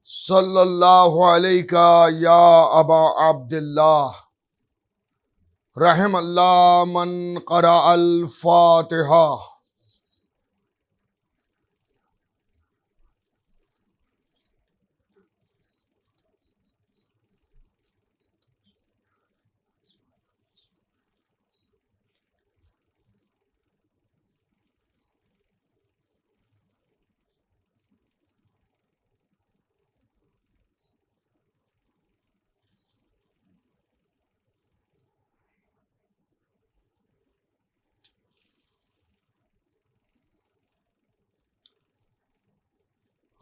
صلی اللہ علیہ یا ابا عبداللہ رحم اللہ من قرأ الفاتحہ۔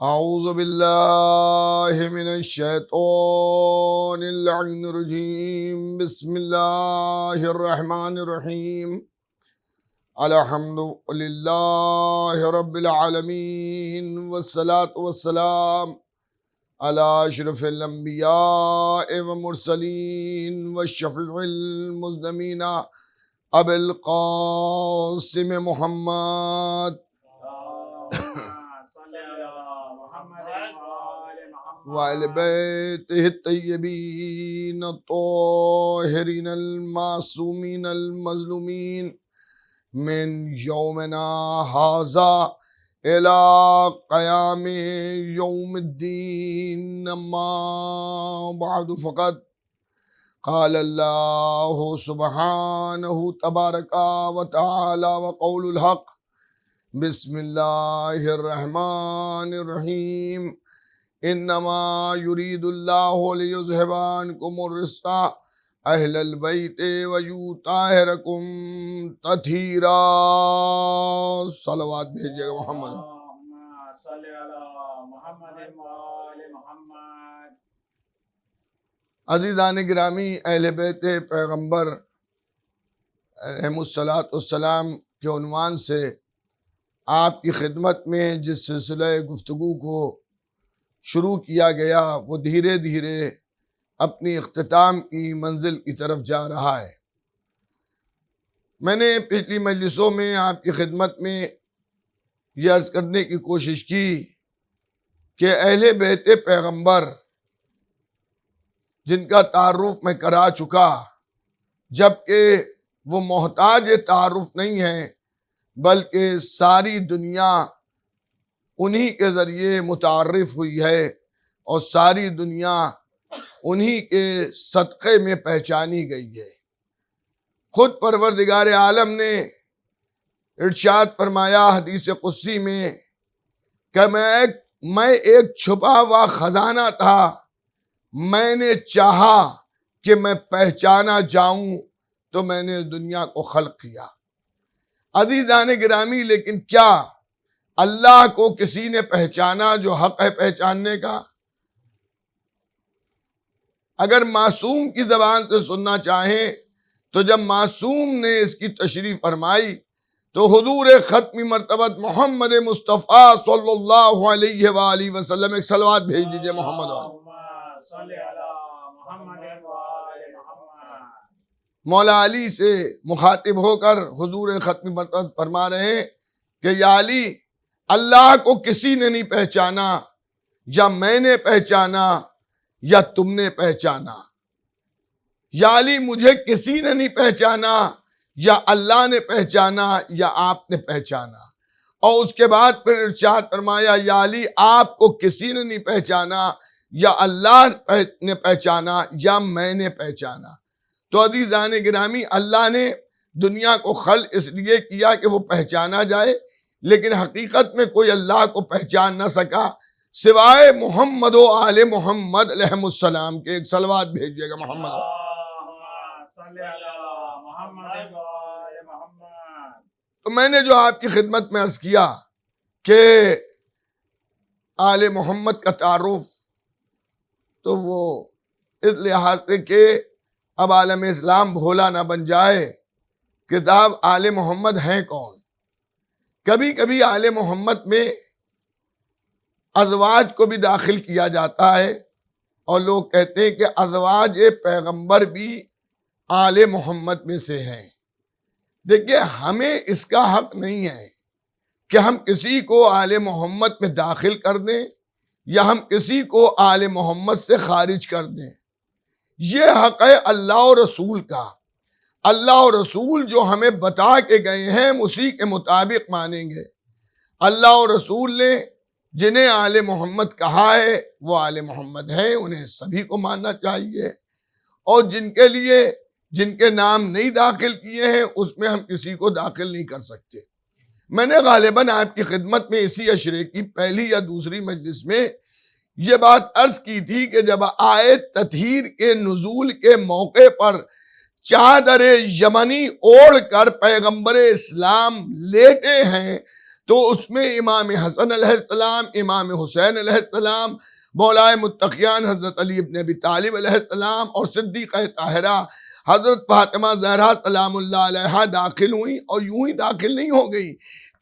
اعوذ باللہ من الشیطان اللعین الرجیم، بسم اللہ الرحمن الرحیم، الحمد للہ رب العالمین، والصلاة والسلام علی اشرف الانبیاء والمرسلین والشفیع المذنبین ابی القاسم محمد وآل بیتہ الطیبین الطاہرین المعصومین المظلومین من یومنا ھذا الی قیام یوم الدین، اما بعد فقط قال اللہ سبحانہ تبارک و تعالی وقول الحق، بسم اللہ الرحمن الرحیم، انما یرید اللہ لیذھب عنکم الرجس اہل البیت ویطہرکم تطہیرا۔ صلوات بھیجیے گا محمد۔ صلی علی محمد وآل محمد۔ عزیزان گرامی، اہل بیت پیغمبر علیہم الصلاۃ والسلام کے عنوان سے آپ کی خدمت میں جس سلسلہ گفتگو کو شروع کیا گیا وہ دھیرے دھیرے اپنی اختتام کی منزل کی طرف جا رہا ہے۔ میں نے پچھلی مجلسوں میں آپ کی خدمت میں یہ عرض کرنے کی کوشش کی کہ اہل بیت پیغمبر جن کا تعارف میں کرا چکا، جبکہ وہ محتاج تعارف نہیں ہیں بلکہ ساری دنیا انہی کے ذریعے متعارف ہوئی ہے اور ساری دنیا انہی کے صدقے میں پہچانی گئی ہے۔ خود پروردگار عالم نے ارشاد فرمایا حدیث قدسی میں کہ میں ایک چھپا ہوا خزانہ تھا، میں نے چاہا کہ میں پہچانا جاؤں تو میں نے دنیا کو خلق کیا۔ عزیزان گرامی، لیکن کیا اللہ کو کسی نے پہچانا جو حق ہے پہچاننے کا؟ اگر معصوم کی زبان سے سننا چاہیں تو جب معصوم نے اس کی تشریح فرمائی تو حضور ختمی مرتبت محمد مصطفیٰ صلی اللہ علیہ وآلہ وسلم ایک صلوات بھیج دیجئے محمد صلی علی محمد وآل محمد۔ مولا علی سے مخاطب ہو کر حضور ختمی مرتبت فرما رہے ہیں کہ یا علی، اللہ کو کسی نے نہیں پہچانا، یا میں نے پہچانا یا تم نے پہچانا۔ یا علی، مجھے کسی نے نہیں پہچانا، یا اللہ نے پہچانا یا آپ نے پہچانا۔ اور اس کے بعد پھر ارشاد فرمایا یا علی، آپ کو کسی نے نہیں پہچانا، یا اللہ نے پہچانا یا میں نے پہچانا۔ تو عزیزان گرامی، اللہ نے دنیا کو خلق اس لیے کیا کہ وہ پہچانا جائے، لیکن حقیقت میں کوئی اللہ کو پہچان نہ سکا سوائے محمد و آل محمد علیہم السلام کے۔ ایک صلوات بھیجیے گا محمد۔ صلی علی محمد وآل محمد۔ تو میں نے جو آپ کی خدمت میں عرض کیا کہ آل محمد کا تعارف تو وہ اس لحاظ سے کہ اب عالم اسلام بھولا نہ بن جائے کہ صاحب آل محمد ہیں کون۔ کبھی کبھی آل محمد میں ازواج کو بھی داخل کیا جاتا ہے، اور لوگ کہتے ہیں کہ ازواج پیغمبر بھی آل محمد میں سے ہیں۔ دیکھیے، ہمیں اس کا حق نہیں ہے کہ ہم کسی کو آل محمد میں داخل کر دیں یا ہم کسی کو آل محمد سے خارج کر دیں. یہ حق ہے اللہ اور رسول کا. اللہ اور رسول جو ہمیں بتا کے گئے ہیں ہم اسی کے مطابق مانیں گے. اللہ اور رسول نے جنہیں آل محمد کہا ہے وہ آل محمد ہیں، انہیں سبھی کو ماننا چاہیے. اور جن کے نام نہیں داخل کیے ہیں اس میں ہم کسی کو داخل نہیں کر سکتے. میں نے غالباً آپ کی خدمت میں اسی عشرے کی پہلی یا دوسری مجلس میں یہ بات عرض کی تھی کہ جب آیت تطہیر کے نزول کے موقع پر چادر یمنی اوڑھ کر پیغمبر اسلام لیٹے ہیں تو اس میں امام حسن علیہ السلام، امام حسین علیہ السلام، مولا متقیان حضرت علی ابن ابی طالب علیہ السلام اور صدیقہ طاہرہ حضرت فاطمہ زہرا سلام اللہ علیہا داخل ہوئی. اور یوں ہی داخل نہیں ہو گئی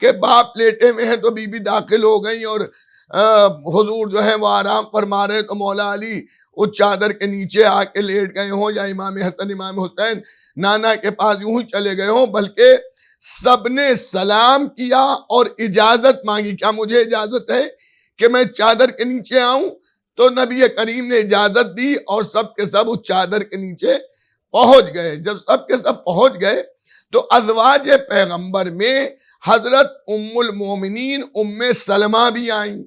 کہ باپ لیٹے میں ہیں تو بی بی داخل ہو گئی اور حضور جو ہے وہ آرام فرما رہے تو مولا علی اس چادر کے نیچے آ کے لیٹ گئے ہوں، یا امام حسن امام حسین نانا کے پاس یوں ہی چلے گئے ہوں، بلکہ سب نے سلام کیا اور اجازت مانگی. کیا مجھے اجازت ہے کہ میں چادر کے نیچے آؤں؟ تو نبی کریم نے اجازت دی اور سب کے سب اس چادر کے نیچے پہنچ گئے. جب سب کے سب پہنچ گئے تو ازواج پیغمبر میں حضرت ام المومنین ام سلمہ بھی آئیں،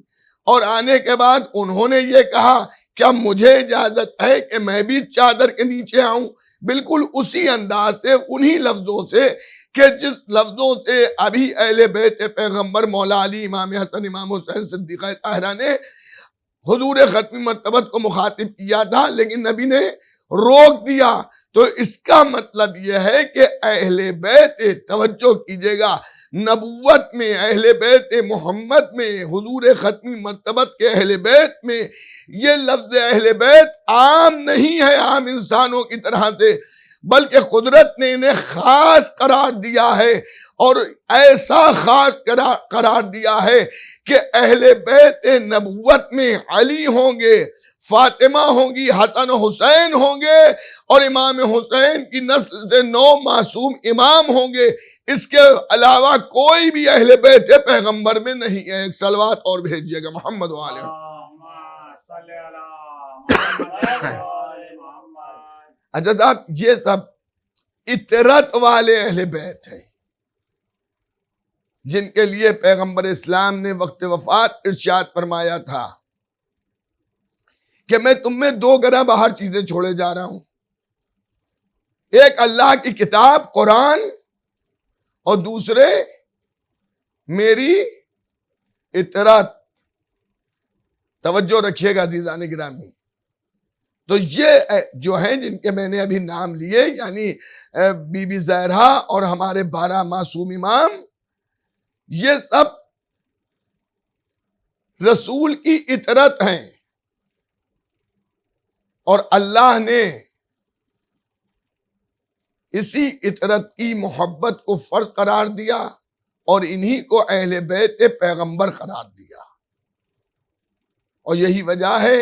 اور آنے کے بعد انہوں نے یہ کہا کیا مجھے اجازت ہے کہ میں بھی چادر کے نیچے آؤں؟ بالکل اسی انداز سے، انہی لفظوں سے کہ جس لفظوں سے ابھی اہل بیت پیغمبر مولا علی، امام حسن، امام حسین، صدیقہ طاہرہ نے حضور ختمی مرتبت کو مخاطب کیا تھا، لیکن نبی نے روک دیا. تو اس کا مطلب یہ ہے کہ اہل بیت، توجہ کیجئے گا، نبوت میں، اہل بیت محمد میں، حضور ختمی مرتبت کے اہل بیت میں یہ لفظ اہل بیت عام نہیں ہے عام انسانوں کی طرح سے، بلکہ قدرت نے انہیں خاص قرار دیا ہے، اور ایسا خاص قرار دیا ہے کہ اہل بیت نبوت میں علی ہوں گے، فاطمہ ہوں گی، حسن و حسین ہوں گے، اور امام حسین کی نسل سے 9 معصوم امام ہوں گے. اس کے علاوہ کوئی بھی اہل بیت پیغمبر میں نہیں ہے. ایک صلوات اور بھیجیے گا محمد والے. اچھا صاحب، یہ سب اطرت والے اہل بیت ہیں جن کے لیے پیغمبر اسلام نے وقت وفات ارشاد فرمایا تھا کہ میں تم میں 2 گنا باہر چیزیں چھوڑے جا رہا ہوں. ایک اللہ کی کتاب قرآن، اور دوسرے میری اطرت. توجہ رکھیے گا عزیزان گرامی. تو یہ جو ہیں جن کے میں نے ابھی نام لیے، یعنی بی بی زہرا اور ہمارے 12 معصوم امام، یہ سب رسول کی اطرت ہیں، اور اللہ نے اسی اطرت کی محبت کو فرض قرار دیا اور انہی کو اہل بیت پیغمبر قرار دیا. اور یہی وجہ ہے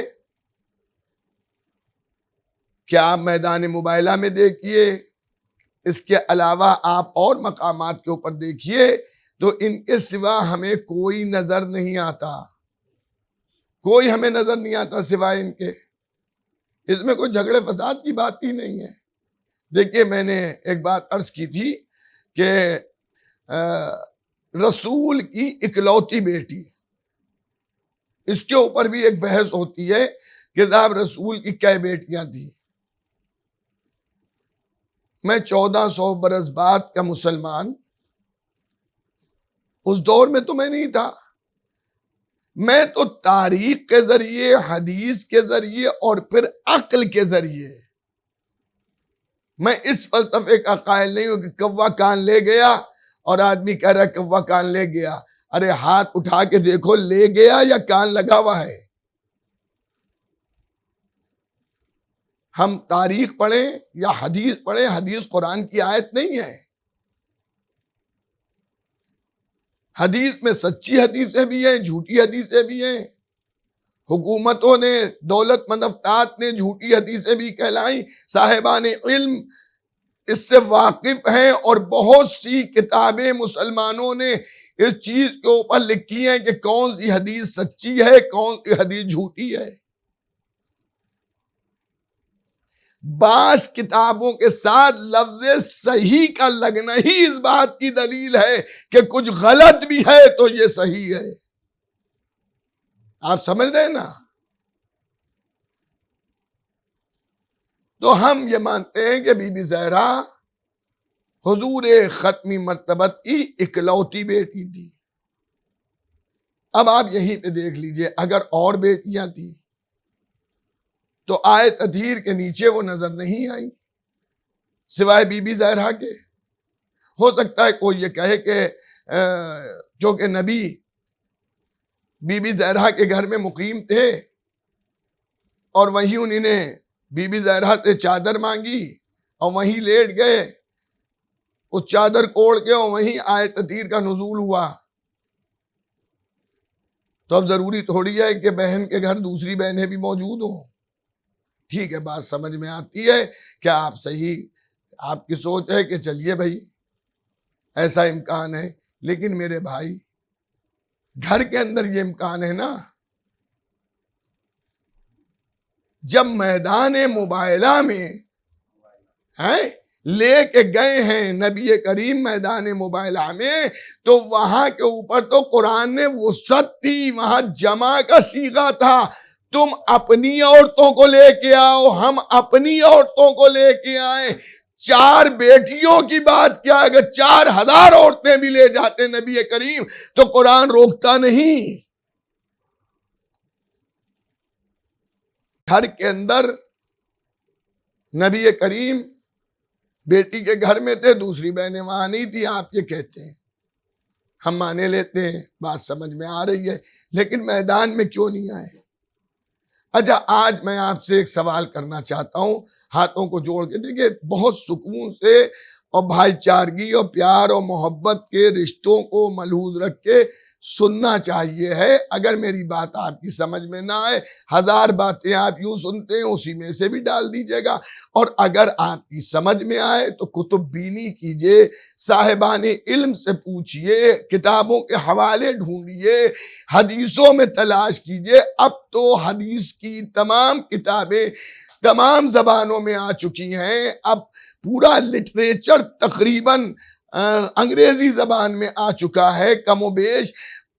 کہ آپ میدان مباہلہ میں دیکھیے، اس کے علاوہ آپ اور مقامات کے اوپر دیکھیے تو ان کے سوا ہمیں کوئی نظر نہیں آتا، کوئی ہمیں نظر نہیں آتا سوائے ان کے. اس میں کوئی جھگڑے فساد کی بات ہی نہیں ہے. دیکھیے، میں نے ایک بات عرض کی تھی کہ رسول کی اکلوتی بیٹی، اس کے اوپر بھی ایک بحث ہوتی ہے کہ صاحب رسول کی کئی بیٹیاں تھیں. میں 1400 برس بعد کا مسلمان، اس دور میں تو میں نہیں تھا. میں تو تاریخ کے ذریعے، حدیث کے ذریعے اور پھر عقل کے ذریعے، میں اس فلسفے کا قائل نہیں ہوں کہ کوا کان لے گیا اور آدمی کہہ رہا ہے کوا کان لے گیا. ارے ہاتھ اٹھا کے دیکھو، لے گیا یا کان لگا ہوا ہے. ہم تاریخ پڑھیں یا حدیث پڑھیں، حدیث قرآن کی آیت نہیں ہے. حدیث میں سچی حدیثیں بھی ہیں، جھوٹی حدیثیں بھی ہیں. حکومتوں نے، دولت مند افراد نے جھوٹی حدیثیں بھی کہلائیں. صاحبان علم اس سے واقف ہیں، اور بہت سی کتابیں مسلمانوں نے اس چیز کے اوپر لکھی ہیں کہ کون سی حدیث سچی ہے، کون سی حدیث جھوٹی ہے۔ بعض کتابوں کے ساتھ لفظ صحیح کا لگنا ہی اس بات کی دلیل ہے کہ کچھ غلط بھی ہے تو یہ صحیح ہے۔ آپ سمجھ رہے ہیں نا؟ تو ہم یہ مانتے ہیں کہ بی بی زہرا حضور ختمی مرتبت کی اکلوتی بیٹی تھی۔ اب آپ یہیں پہ دیکھ لیجئے، اگر اور بیٹیاں تھیں تو آیت تطہیر کے نیچے وہ نظر نہیں آئی سوائے بی بی زہرا کے۔ ہو سکتا ہے کوئی یہ کہے کہ کیونکہ نبی بی بی زہرا کے گھر میں مقیم تھے اور وہیں انہوں نے بی بی زہرا سے چادر مانگی اور وہیں لیٹ گئے، اس چادر کوڑ کے اور وہیں آیت تطہیر کا نزول ہوا۔ تو اب ضروری تھوڑی ہے کہ بہن کے گھر دوسری بہنیں بھی موجود ہوں۔ ٹھیک ہے، بات سمجھ میں آتی ہے کہ آپ صحیح، آپ کی سوچ ہے کہ چلیے بھائی ایسا امکان ہے، لیکن میرے بھائی گھر کے اندر یہ امکان ہے نا۔ جب میدان مباہلہ میں لے کے گئے ہیں نبی کریم میدان مباہلہ میں، تو وہاں کے اوپر تو قرآن نے وسعت تھی، وہاں جمع کا صیغہ تھا۔ تم اپنی عورتوں کو لے کے آؤ، ہم اپنی عورتوں کو لے کے آئیں۔ 4 بیٹیوں کی بات کیا، اگر 4000 عورتیں بھی لے جاتے نبی کریم تو قرآن روکتا نہیں۔ گھر کے اندر نبی کریم بیٹی کے گھر میں تھے، دوسری بہنیں وہاں نہیں تھی، آپ یہ کہتے ہیں، ہم مانے لیتے ہیں، بات سمجھ میں آ رہی ہے، لیکن میدان میں کیوں نہیں آئے؟ اچھا، آج میں آپ سے ایک سوال کرنا چاہتا ہوں، ہاتھوں کو جوڑ کے دیکھیں، بہت سکون سے اور بھائی چارگی اور پیار اور محبت کے رشتوں کو ملحوظ رکھ کے سننا چاہیے ہے۔ اگر میری بات آپ کی سمجھ میں نہ آئے، 1000 باتیں آپ یوں سنتے ہیں، اسی میں سے بھی ڈال دیجیے گا، اور اگر آپ کی سمجھ میں آئے تو کتب بینی کیجئے، صاحبان علم سے پوچھئے، کتابوں کے حوالے ڈھونڈیے، حدیثوں میں تلاش کیجئے۔ اب تو حدیث کی تمام کتابیں تمام زبانوں میں آ چکی ہیں، اب پورا لٹریچر تقریباً انگریزی زبان میں آ چکا ہے، کم و بیش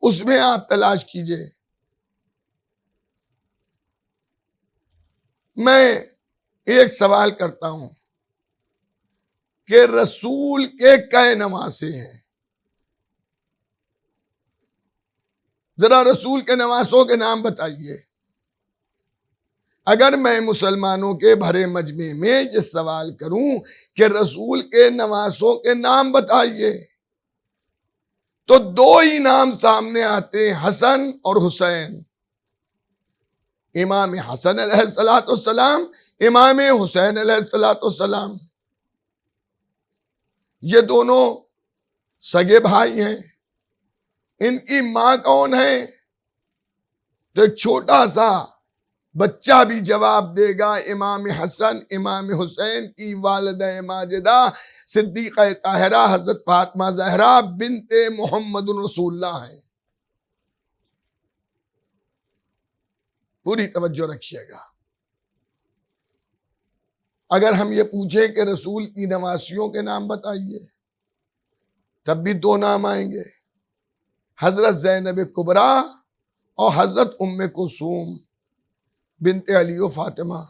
اس میں آپ تلاش کیجئے۔ میں ایک سوال کرتا ہوں کہ رسول کے کئے نواسے ہیں؟ ذرا رسول کے نواسوں کے نام بتائیے۔ اگر میں مسلمانوں کے بھرے مجمع میں یہ سوال کروں کہ رسول کے نواسوں کے نام بتائیے تو 2 ہی نام سامنے آتے ہیں، حسن اور حسین۔ امام حسن علیہ السلام، امام حسین علیہ السلام، یہ دونوں سگے بھائی ہیں۔ ان کی ماں کون ہے؟ تو ایک چھوٹا سا بچہ بھی جواب دے گا، امام حسن امام حسین کی والدہ ماجدہ صدیقہ طاہرہ حضرت فاطمہ زہرا بنت محمد رسول اللہ ہیں۔ پوری توجہ رکھیے گا۔ اگر ہم یہ پوچھیں کہ رسول کی نواسیوں کے نام بتائیے، تب بھی 2 نام آئیں گے، حضرت زینب کبریٰ اور حضرت ام کلثوم بنت علی و فاطمہ،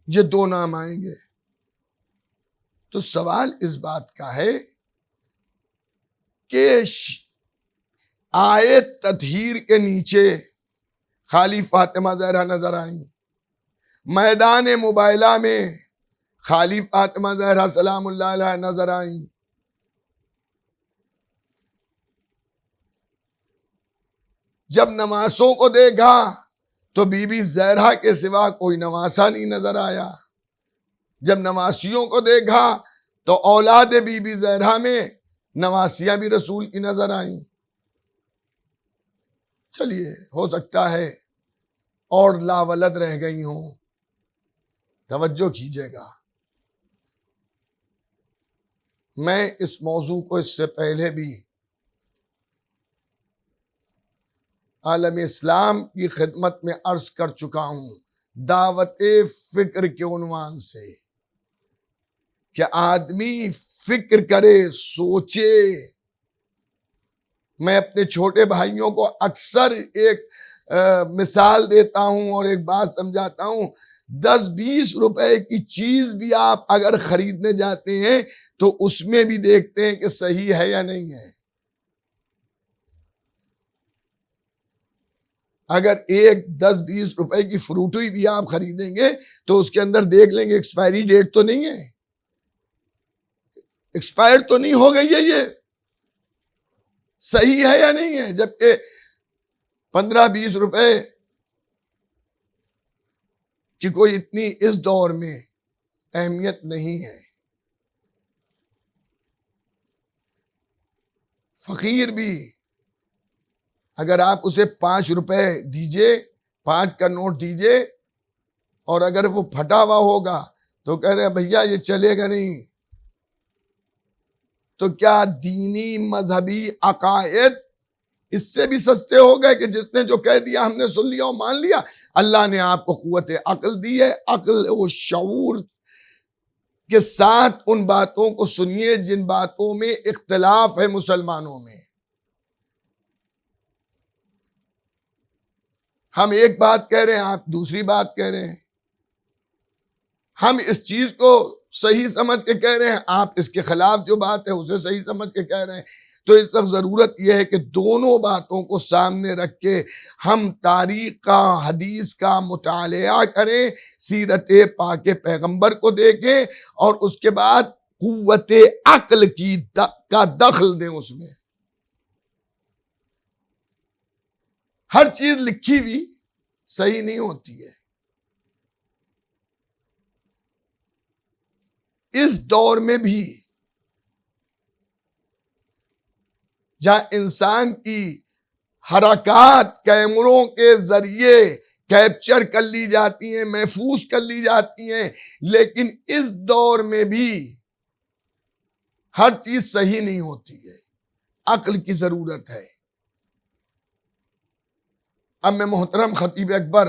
یہ 2 نام آئیں گے۔ تو سوال اس بات کا ہے کہ آیت تطہیر کے نیچے خالی فاطمہ زہرا نظر آئیں، میدان مباہلہ میں خالی فاطمہ زہرا سلام اللہ علیہ نظر آئیں، جب نواسوں کو دیکھا تو بی بی زہرا کے سوا کوئی نواسا نہیں نظر آیا، جب نواسیوں کو دیکھا تو اولاد بی بی زہرا میں نواسیاں بھی رسول کی نظر آئیں۔ چلیے، ہو سکتا ہے اور لاولد رہ گئی ہوں، توجہ کیجیے گا۔ میں اس موضوع کو اس سے پہلے بھی عالم اسلام کی خدمت میں عرض کر چکا ہوں، دعوت فکر کے عنوان سے، کہ آدمی فکر کرے، سوچے۔ میں اپنے چھوٹے بھائیوں کو اکثر ایک مثال دیتا ہوں اور ایک بات سمجھاتا ہوں، 10-20 روپے کی چیز بھی آپ اگر خریدنے جاتے ہیں تو اس میں بھی دیکھتے ہیں کہ صحیح ہے یا نہیں ہے۔ اگر ایک 10-20 روپے کی فروٹی بھی آپ خریدیں گے تو اس کے اندر دیکھ لیں گے ایکسپائری ڈیٹ تو نہیں ہے، ایکسپائر تو نہیں ہو گئی ہے، یہ صحیح ہے یا نہیں ہے۔ جبکہ 15-20 روپے کی کوئی اتنی اس دور میں اہمیت نہیں ہے۔ فقیر بھی اگر آپ اسے 5 روپے دیجئے، 5 کا نوٹ دیجئے، اور اگر وہ پھٹا ہوا ہوگا تو کہہ رہے ہیں بھیا یہ چلے گا نہیں۔ تو کیا دینی مذہبی عقائد اس سے بھی سستے ہو گئے کہ جس نے جو کہہ دیا ہم نے سن لیا اور مان لیا؟ اللہ نے آپ کو قوت عقل دی ہے، عقل و شعور کے ساتھ ان باتوں کو سنیے جن باتوں میں اختلاف ہے مسلمانوں میں۔ ہم ایک بات کہہ رہے ہیں، آپ دوسری بات کہہ رہے ہیں۔ ہم اس چیز کو صحیح سمجھ کے کہہ رہے ہیں، آپ اس کے خلاف جو بات ہے اسے صحیح سمجھ کے کہہ رہے ہیں۔ تو اس وقت ضرورت یہ ہے کہ دونوں باتوں کو سامنے رکھ کے ہم تاریخ کا، حدیث کا مطالعہ کریں، سیرت پاک پیغمبر کو دیکھیں، اور اس کے بعد قوت عقل کا دخل دیں اس میں۔ ہر چیز لکھی ہوئی صحیح نہیں ہوتی ہے۔ اس دور میں بھی جہاں انسان کی حرکات کیمروں کے ذریعے کیپچر کر لی جاتی ہیں، محفوظ کر لی جاتی ہیں، لیکن اس دور میں بھی ہر چیز صحیح نہیں ہوتی ہے، عقل کی ضرورت ہے۔ اب میں محترم خطیب اکبر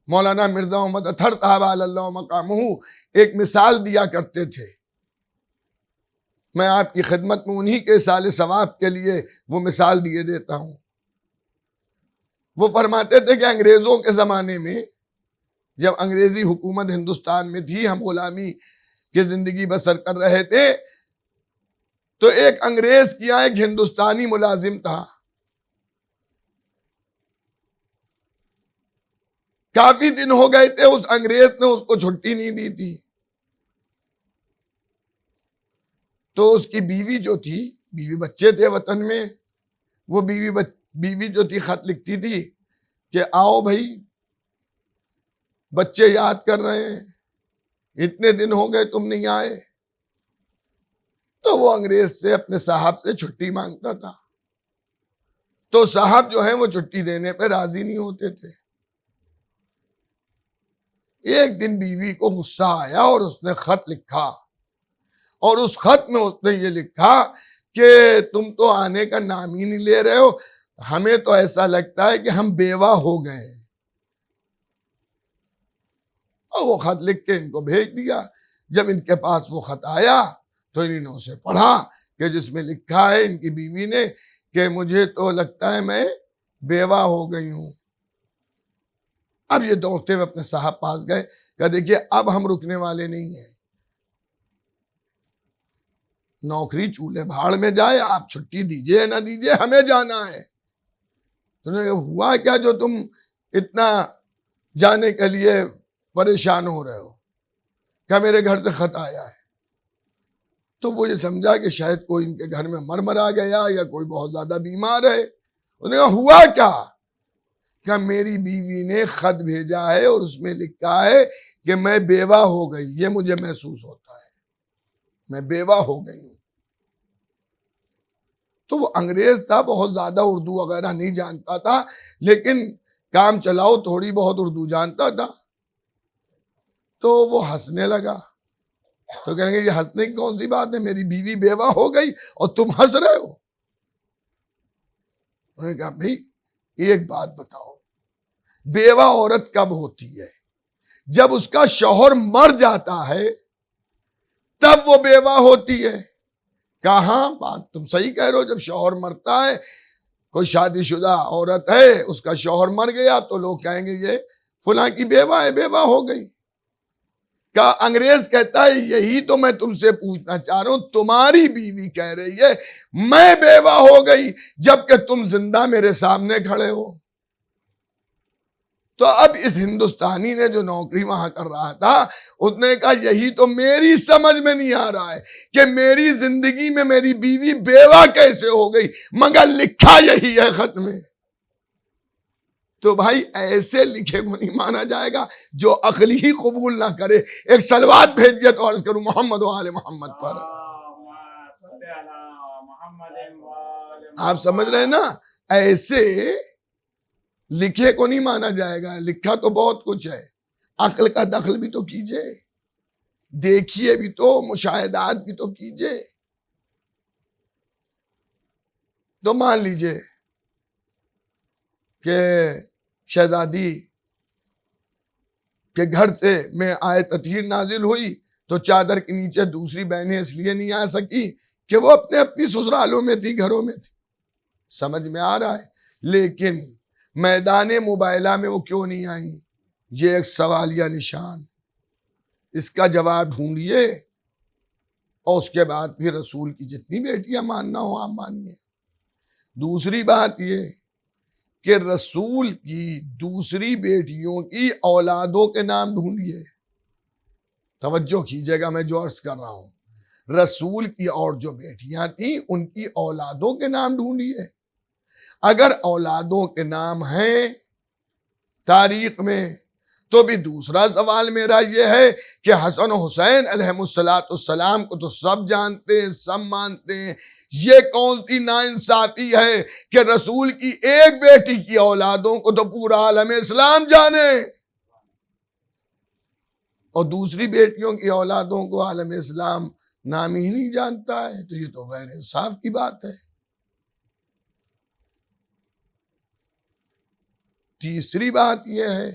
مولانا مرزا محمد اطہر صاحب علی اللہ مقامہ ایک مثال دیا کرتے تھے، میں آپ کی خدمت میں انہی کے اصال ثواب کے لیے وہ مثال دیے دیتا ہوں۔ وہ فرماتے تھے کہ انگریزوں کے زمانے میں جب انگریزی حکومت ہندوستان میں تھی، ہم غلامی کی زندگی بسر کر رہے تھے، تو ایک انگریز کی یہاں ایک ہندوستانی ملازم تھا۔ کافی دن ہو گئے تھے، اس انگریز نے اس کو چھٹی نہیں دی تھی۔ تو اس کی بیوی جو تھی، بیوی بچے تھے وطن میں، وہ بیوی جو تھی خط لکھتی تھی کہ آؤ بھائی بچے یاد کر رہے ہیں، اتنے دن ہو گئے تم نہیں آئے۔ تو وہ انگریز سے اپنے صاحب سے چھٹی مانگتا تھا، تو صاحب جو ہیں وہ چھٹی دینے پہ راضی نہیں ہوتے تھے۔ ایک دن بیوی کو غصہ آیا اور اس نے خط لکھا، اور اس خط میں اس نے یہ لکھا کہ تم تو آنے کا نام ہی نہیں لے رہے ہو، ہمیں تو ایسا لگتا ہے کہ ہم بیوہ ہو گئے۔ اور وہ خط لکھ کے ان کو بھیج دیا۔ جب ان کے پاس وہ خط آیا تو انہوں نے اسے پڑھا کہ جس میں لکھا ہے ان کی بیوی نے کہ مجھے تو لگتا ہے میں بیوہ ہو گئی ہوں۔ اب یہ دوڑتے ہوئے اپنے صاحب پاس گئے کہ دیکھیے اب ہم رکنے والے نہیں ہیں، نوکری چولہے بھاڑ میں جائے، آپ چھٹی دیجئے نہ دیجئے، ہمیں جانا ہے۔ تو نے ہوا کیا جو تم اتنا جانے کے لیے پریشان ہو رہے ہو؟ کیا میرے گھر سے خط آیا ہے؟ تو وہ یہ سمجھا کہ شاید کوئی ان کے گھر میں مر آ گیا یا کوئی بہت زیادہ بیمار ہے۔ انہوں نے کہا ہوا کیا؟ کہ میری بیوی نے خط بھیجا ہے اور اس میں لکھا ہے کہ میں بیوہ ہو گئی، یہ مجھے محسوس ہوتا ہے، میں بیوہ ہو گئی ہوں۔ تو وہ انگریز تھا، بہت زیادہ اردو وغیرہ نہیں جانتا تھا، لیکن کام چلاؤ تھوڑی بہت اردو جانتا تھا۔ تو وہ ہنسنے لگا تو کہیں گے یہ ہنسنے کی کون سی بات ہے، میری بیوی بیوہ ہو گئی اور تم ہنس رہے ہو۔ انہوں نے کہا بھائی ایک بات بتاؤ، بیوہ عورت کب ہوتی ہے؟ جب اس کا شوہر مر جاتا ہے تب وہ بیوہ ہوتی ہے۔ کہاں بات تم صحیح کہہ رہے ہو، جب شوہر مرتا ہے، کوئی شادی شدہ عورت ہے، اس کا شوہر مر گیا تو لوگ کہیں گے یہ فلاں کی بیوہ ہے، بیوہ ہو گئی۔ کہا انگریز کہتا ہے یہی تو میں تم سے پوچھنا چاہ رہا ہوں، تمہاری بیوی کہہ رہی ہے میں بیوہ ہو گئی جبکہ تم زندہ میرے سامنے کھڑے ہو۔ تو اب اس ہندوستانی نے جو نوکری وہاں کر رہا تھا، اس نے کہا یہی تو میری سمجھ میں نہیں آ رہا ہے کہ میری زندگی میں میری بیوی بیوہ کیسے ہو گئی، مگر لکھا یہی ہے خط میں۔ تو بھائی ایسے لکھے کو نہیں مانا جائے گا جو عقل ہی قبول نہ کرے۔ ایک صلوات بھیجیے تو عرض کروں محمد و آل محمد پر۔ آپ سمجھ رہے ہیں نا، ایسے لکھے کو نہیں مانا جائے گا۔ لکھا تو بہت کچھ ہے، عقل کا دخل بھی تو کیجئے، دیکھیے بھی تو، مشاہدات بھی تو کیجئے۔ تو مان لیجئے کہ شہزادی کے گھر سے میں آیت تطہیر نازل ہوئی تو چادر کے نیچے دوسری بہنیں اس لیے نہیں آ سکی کہ وہ اپنی سسرالوں میں تھی، گھروں میں تھی۔ سمجھ میں آ رہا ہے؟ لیکن میدان مباہلہ میں وہ کیوں نہیں آئیں؟ یہ ایک سوالیہ نشان، اس کا جواب ڈھونڈیے، اور اس کے بعد پھر رسول کی جتنی بیٹیاں ماننا ہو آپ مانیے۔ دوسری بات یہ کہ رسول کی دوسری بیٹیوں کی اولادوں کے نام ڈھونڈیے۔ توجہ کیجیے گا میں جو عرض کر رہا ہوں، رسول کی اور جو بیٹیاں تھیں ان کی اولادوں کے نام ڈھونڈیے۔ اگر اولادوں کے نام ہیں تاریخ میں تو بھی دوسرا سوال میرا یہ ہے کہ حسن و حسین علیہم السلام کو تو سب جانتے ہیں، سب مانتے ہیں، یہ کون سی ناانصافی ہے کہ رسول کی ایک بیٹی کی اولادوں کو تو پورا عالم اسلام جانے اور دوسری بیٹیوں کی اولادوں کو عالم اسلام نام ہی نہیں جانتا ہے؟ تو یہ تو غیر انصاف کی بات ہے۔ تیسری بات یہ ہے،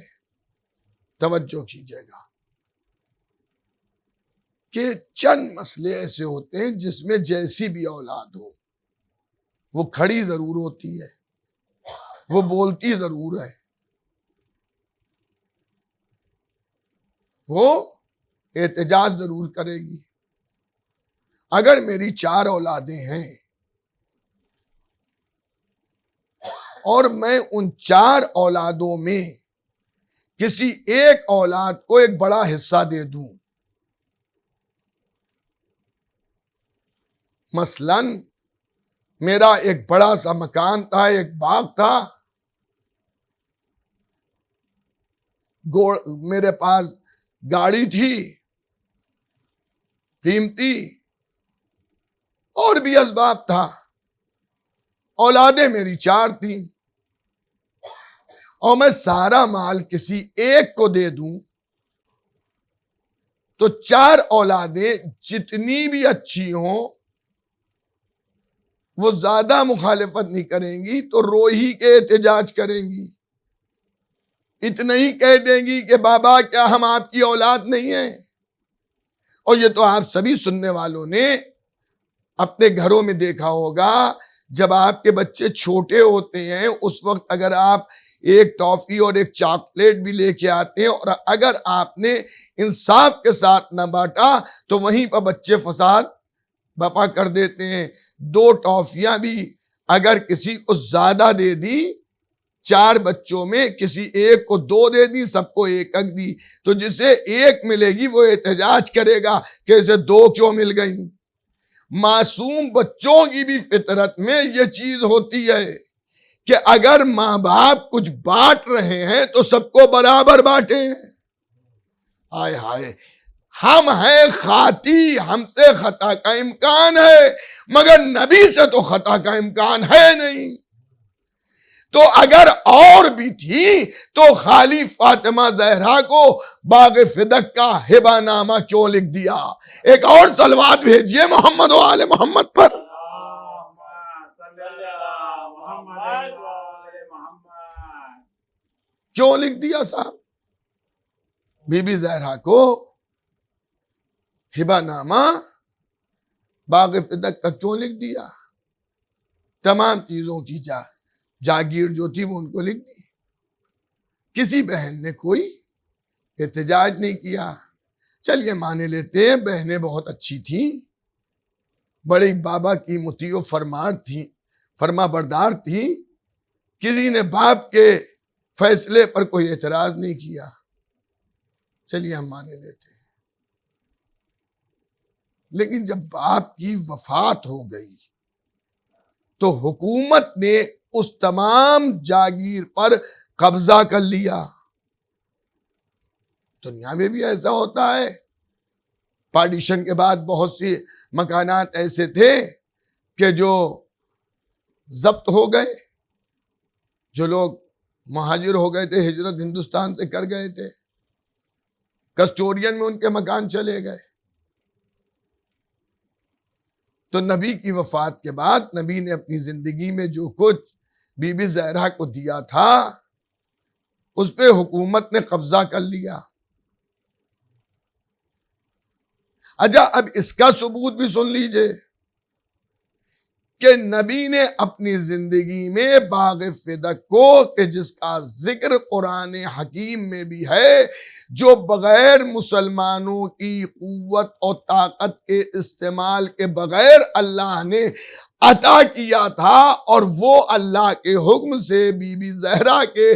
توجہ کیجیے گا، کہ چند مسئلے ایسے ہوتے ہیں جس میں جیسی بھی اولاد ہو وہ کھڑی ضرور ہوتی ہے، وہ بولتی ضرور ہے، وہ احتجاج ضرور کرے گی۔ اگر میری 4 اولادیں ہیں اور میں ان 4 اولادوں میں کسی ایک اولاد کو ایک بڑا حصہ دے دوں، مثلاً میرا ایک بڑا سا مکان تھا، ایک باغ تھا، میرے پاس گاڑی تھی قیمتی، اور بھی اسباب تھا، اولادیں میری 4 تھیں، اور میں سارا مال کسی ایک کو دے دوں تو 4 اولادیں جتنی بھی اچھی ہوں وہ زیادہ مخالفت نہیں کریں گی تو رو ہی کے احتجاج کریں گی، اتنا ہی کہہ دیں گی کہ بابا کیا ہم آپ کی اولاد نہیں ہیں۔ اور یہ تو آپ سبھی سننے والوں نے اپنے گھروں میں دیکھا ہوگا، جب آپ کے بچے چھوٹے ہوتے ہیں اس وقت اگر آپ ایک ٹافی اور ایک چاکلیٹ بھی لے کے آتے ہیں اور اگر آپ نے انصاف کے ساتھ نہ بانٹا تو وہیں پر بچے فساد بپا کر دیتے ہیں۔ 2 ٹافیاں بھی اگر کسی کو زیادہ دے دی، 4 بچوں میں کسی ایک کو 2 دے دی، سب کو 1 دی، تو جسے 1 ملے گی وہ احتجاج کرے گا کہ اسے 2 کیوں مل گئی۔ معصوم بچوں کی بھی فطرت میں یہ چیز ہوتی ہے کہ اگر ماں باپ کچھ بانٹ رہے ہیں تو سب کو برابر بانٹیں۔ ہائے ہائے، ہم ہیں خاطی، ہم سے خطا کا امکان ہے، مگر نبی سے تو خطا کا امکان ہے نہیں۔ تو اگر اور بھی تھی تو خالی فاطمہ زہرا کو باغ فدق کا ہبہ نامہ کیوں لکھ دیا؟ ایک اور صلوات بھیجیے محمد و آل محمد پر۔ اللہم صلی علی محمد و آل محمد۔ کیوں لکھ دیا صاحب؟ بی بی زہرا کو ہبہ نامہ باغ فدق کا کیوں لکھ دیا؟ تمام چیزوں کی جاگیر جو تھی وہ ان کو لکھ دی۔ کسی بہن نے کوئی احتجاج نہیں کیا۔ چلیے مانے لیتے ہیں بہنیں بہت اچھی تھیں، بڑی بابا کی مطیع و فرما بردار تھیں، کسی نے باپ کے فیصلے پر کوئی اعتراض نہیں کیا، چلیے ہم مانے لیتے ہیں۔ لیکن جب باپ کی وفات ہو گئی تو حکومت نے اس تمام جاگیر پر قبضہ کر لیا۔ دنیا میں بھی ایسا ہوتا ہے، پارٹیشن کے بعد بہت سی مکانات ایسے تھے کہ جو ضبط ہو گئے، جو لوگ مہاجر ہو گئے تھے، ہجرت ہندوستان سے کر گئے تھے، کسٹورین میں ان کے مکان چلے گئے۔ تو نبی کی وفات کے بعد نبی نے اپنی زندگی میں جو کچھ بی بی زہرا کو دیا تھا اس پہ حکومت نے قبضہ کر لیا۔ اچھا اب اس کا ثبوت بھی سن لیجئے کہ نبی نے اپنی زندگی میں باغ فدق کو، کہ جس کا ذکر قرآن حکیم میں بھی ہے، جو بغیر مسلمانوں کی قوت اور طاقت کے استعمال کے بغیر اللہ نے عطا کیا تھا، اور وہ اللہ کے حکم سے بی بی زہرا کے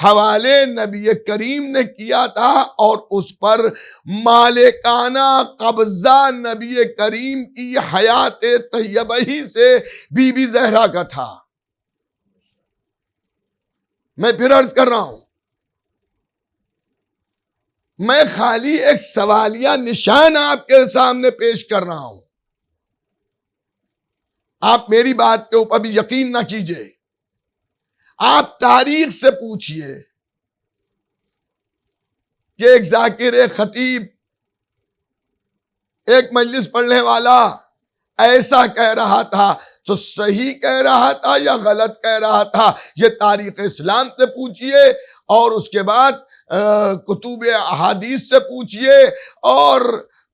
حوالے نبی کریم نے کیا تھا، اور اس پر مالکانہ قبضہ نبی کریم کی حیات طیبہ ہی سے بی بی زہرا کا تھا۔ میں پھر عرض کر رہا ہوں، میں خالی ایک سوالیہ نشان آپ کے سامنے پیش کر رہا ہوں، آپ میری بات کے اوپر بھی یقین نہ کیجئے۔ آپ تاریخ سے پوچھئے کہ ایک ذاکر، ایک خطیب، ایک مجلس پڑھنے والا ایسا کہہ رہا تھا تو صحیح کہہ رہا تھا یا غلط کہہ رہا تھا، یہ تاریخ اسلام سے پوچھئے، اور اس کے بعد کتب احادیث سے پوچھئے، اور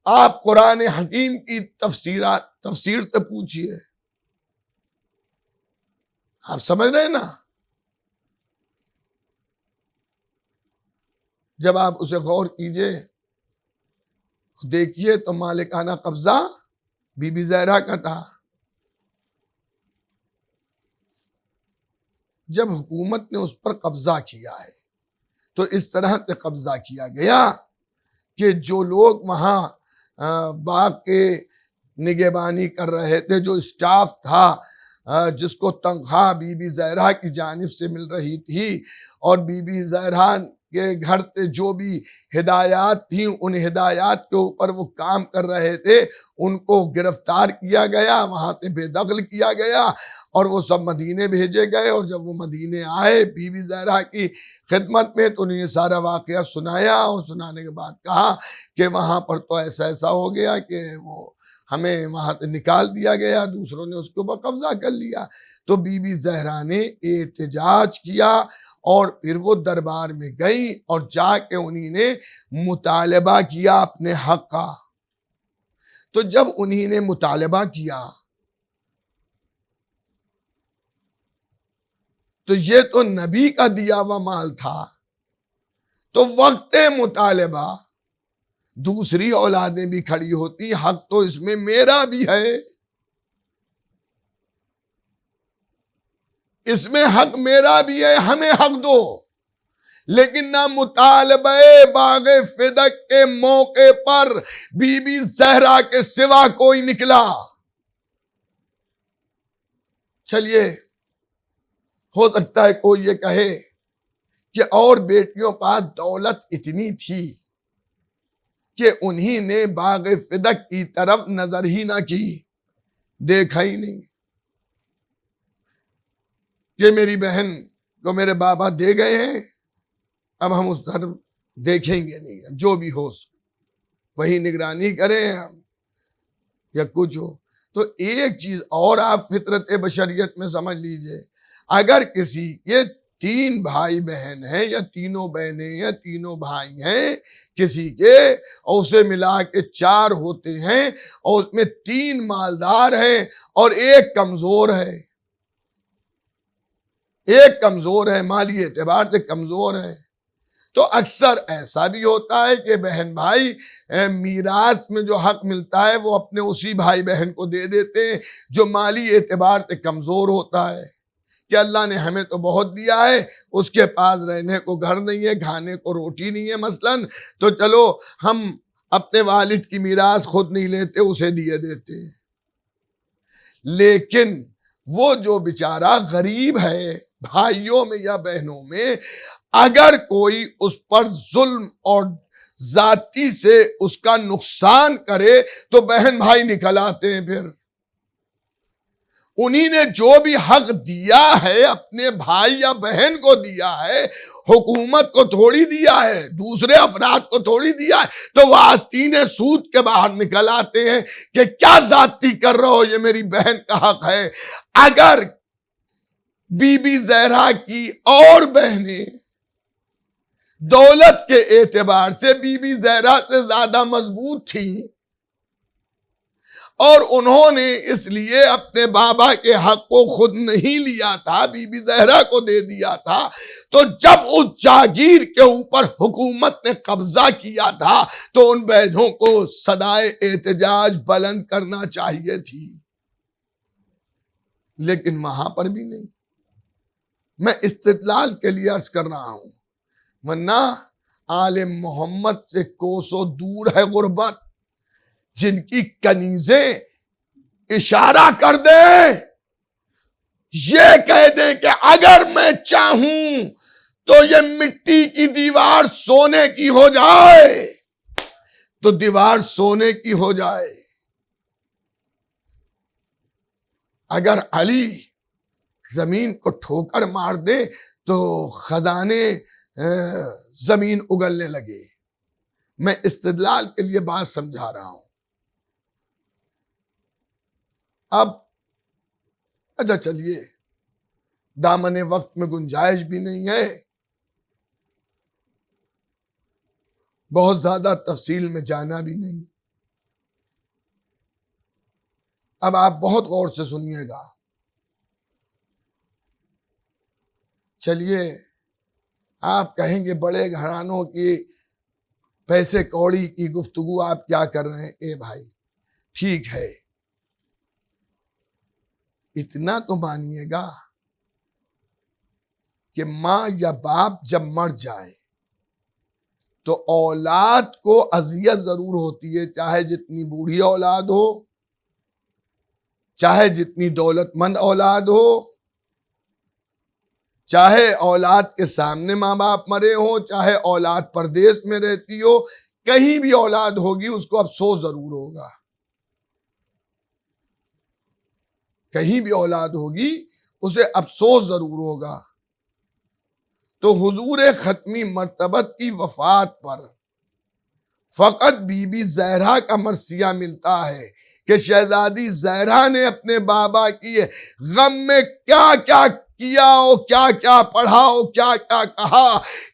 آپ قرآن حکیم کی تفسیر سے پوچھئے۔ آپ سمجھ رہے ہیں نا؟ جب آپ اسے غور کیجئے دیکھیے تو مالکانہ قبضہ بی بی زہرا کا تھا۔ جب حکومت نے اس پر قبضہ کیا ہے تو اس طرح سے قبضہ کیا گیا کہ جو لوگ وہاں باغ کے نگہبانی کر رہے تھے، جو اسٹاف تھا جس کو تنخواہ بی بی زہرا کی جانب سے مل رہی تھی، اور بی بی زہرا کے گھر سے جو بھی ہدایات تھیں ان ہدایات کے اوپر وہ کام کر رہے تھے، ان کو گرفتار کیا گیا، وہاں سے بے دخل کیا گیا، اور وہ سب مدینے بھیجے گئے۔ اور جب وہ مدینے آئے بی بی زہرا کی خدمت میں تو انہوں نے سارا واقعہ سنایا، اور سنانے کے بعد کہا کہ وہاں پر تو ایسا ہو گیا کہ وہ ہمیں وہاں سے نکال دیا گیا، دوسروں نے اس کے اوپر قبضہ کر لیا۔ تو بی بی زہرا نے احتجاج کیا، اور پھر وہ دربار میں گئی اور جا کے انہی نے مطالبہ کیا اپنے حق کا۔ تو جب انہی نے مطالبہ کیا تو یہ تو نبی کا دیا ہوا مال تھا، تو وقت مطالبہ دوسری اولادیں بھی کھڑی ہوتی، حق تو اس میں میرا بھی ہے، اس میں حق میرا بھی ہے، ہمیں حق دو۔ لیکن نہ مطالبہ باغ فدق کے موقع پر بی بی زہرا کے سوا کوئی نکلا۔ چلیے ہو سکتا ہے کوئی یہ کہے کہ اور بیٹیوں پاس دولت اتنی تھی کہ انہی نے باغ فدق کی طرف نظر ہی نہ کی، دیکھا ہی نہیں۔ یہ میری بہن کو میرے بابا دے گئے ہیں، اب ہم اس طرف دیکھیں گے نہیں، جو بھی ہو وہی نگرانی کریں ہم یا کچھ ہو۔ تو ایک چیز اور آپ فطرت بشریت میں سمجھ لیجئے، اگر کسی کے 3 بھائی بہن ہیں یا تینوں بہنیں یا تینوں بھائی ہیں کسی کے، اور اسے ملا کے 4 ہوتے ہیں، اور اس میں 3 مالدار ہیں اور ایک کمزور ہے، مالی اعتبار سے کمزور ہے، تو اکثر ایسا بھی ہوتا ہے کہ بہن بھائی میراث میں جو حق ملتا ہے وہ اپنے اسی بھائی بہن کو دے دیتے ہیں جو مالی اعتبار سے کمزور ہوتا ہے، کہ اللہ نے ہمیں تو بہت دیا ہے، اس کے پاس رہنے کو گھر نہیں ہے، کھانے کو روٹی نہیں ہے مثلاً، تو چلو ہم اپنے والد کی میراث خود نہیں لیتے، اسے دیے دیتے ہیں۔ لیکن وہ جو بیچارہ غریب ہے بھائیوں میں یا بہنوں میں، اگر کوئی اس پر ظلم اور ذاتی سے اس کا نقصان کرے تو بہن بھائی نکل آتے ہیں، پھر انہی نے جو بھی حق دیا ہے اپنے بھائی یا بہن کو دیا ہے، حکومت کو تھوڑی دیا ہے، دوسرے افراد کو تھوڑی دیا ہے، تو وہ آستین سود کے باہر نکل آتے ہیں کہ کیا ذاتی کر رہے ہو، یہ میری بہن کا حق ہے۔ اگر بی بی زہرا کی اور بہنیں دولت کے اعتبار سے بی بی زہرا سے زیادہ مضبوط تھیں اور انہوں نے اس لیے اپنے بابا کے حق کو خود نہیں لیا تھا، بی بی زہرا کو دے دیا تھا، تو جب اس جاگیر کے اوپر حکومت نے قبضہ کیا تھا تو ان بہنوں کو صدائے احتجاج بلند کرنا چاہیے تھی، لیکن وہاں پر بھی نہیں۔ میں استدلال کے لیے عرض کر رہا ہوں، ورنہ آل محمد سے کوسوں دور ہے غربت، جن کی کنیزیں اشارہ کر دیں، یہ کہہ دیں کہ اگر میں چاہوں تو یہ مٹی کی دیوار سونے کی ہو جائے تو دیوار سونے کی ہو جائے۔ اگر علی زمین کو ٹھوکر مار دے تو خزانے زمین اگلنے لگے۔ میں استدلال کے لیے بات سمجھا رہا ہوں۔ اب اچھا چلیے، دامن وقت میں گنجائش بھی نہیں ہے، بہت زیادہ تفصیل میں جانا بھی نہیں۔ اب آپ بہت غور سے سنیے گا۔ چلیے، آپ کہیں گے بڑے گھرانوں کی پیسے کوڑی کی گفتگو آپ کیا کر رہے ہیں؟ اے بھائی ٹھیک ہے، اتنا تو مانیے گا کہ ماں یا باپ جب مر جائے تو اولاد کو اذیت ضرور ہوتی ہے، چاہے جتنی بوڑھی اولاد ہو، چاہے جتنی دولت مند اولاد ہو، چاہے اولاد کے سامنے ماں باپ مرے ہوں، چاہے اولاد پردیس میں رہتی ہو، کہیں بھی اولاد ہوگی اس کو افسوس ضرور ہوگا، کہیں بھی اولاد ہوگی اسے افسوس ضرور ہوگا۔ تو حضور ختمی مرتبت کی وفات پر فقط بی بی زہرا کا مرثیہ ملتا ہے کہ شہزادی زہرا نے اپنے بابا کی غم میں کیا کیا کیا اور کیا کیا پڑھا اور کیا کیا کہا،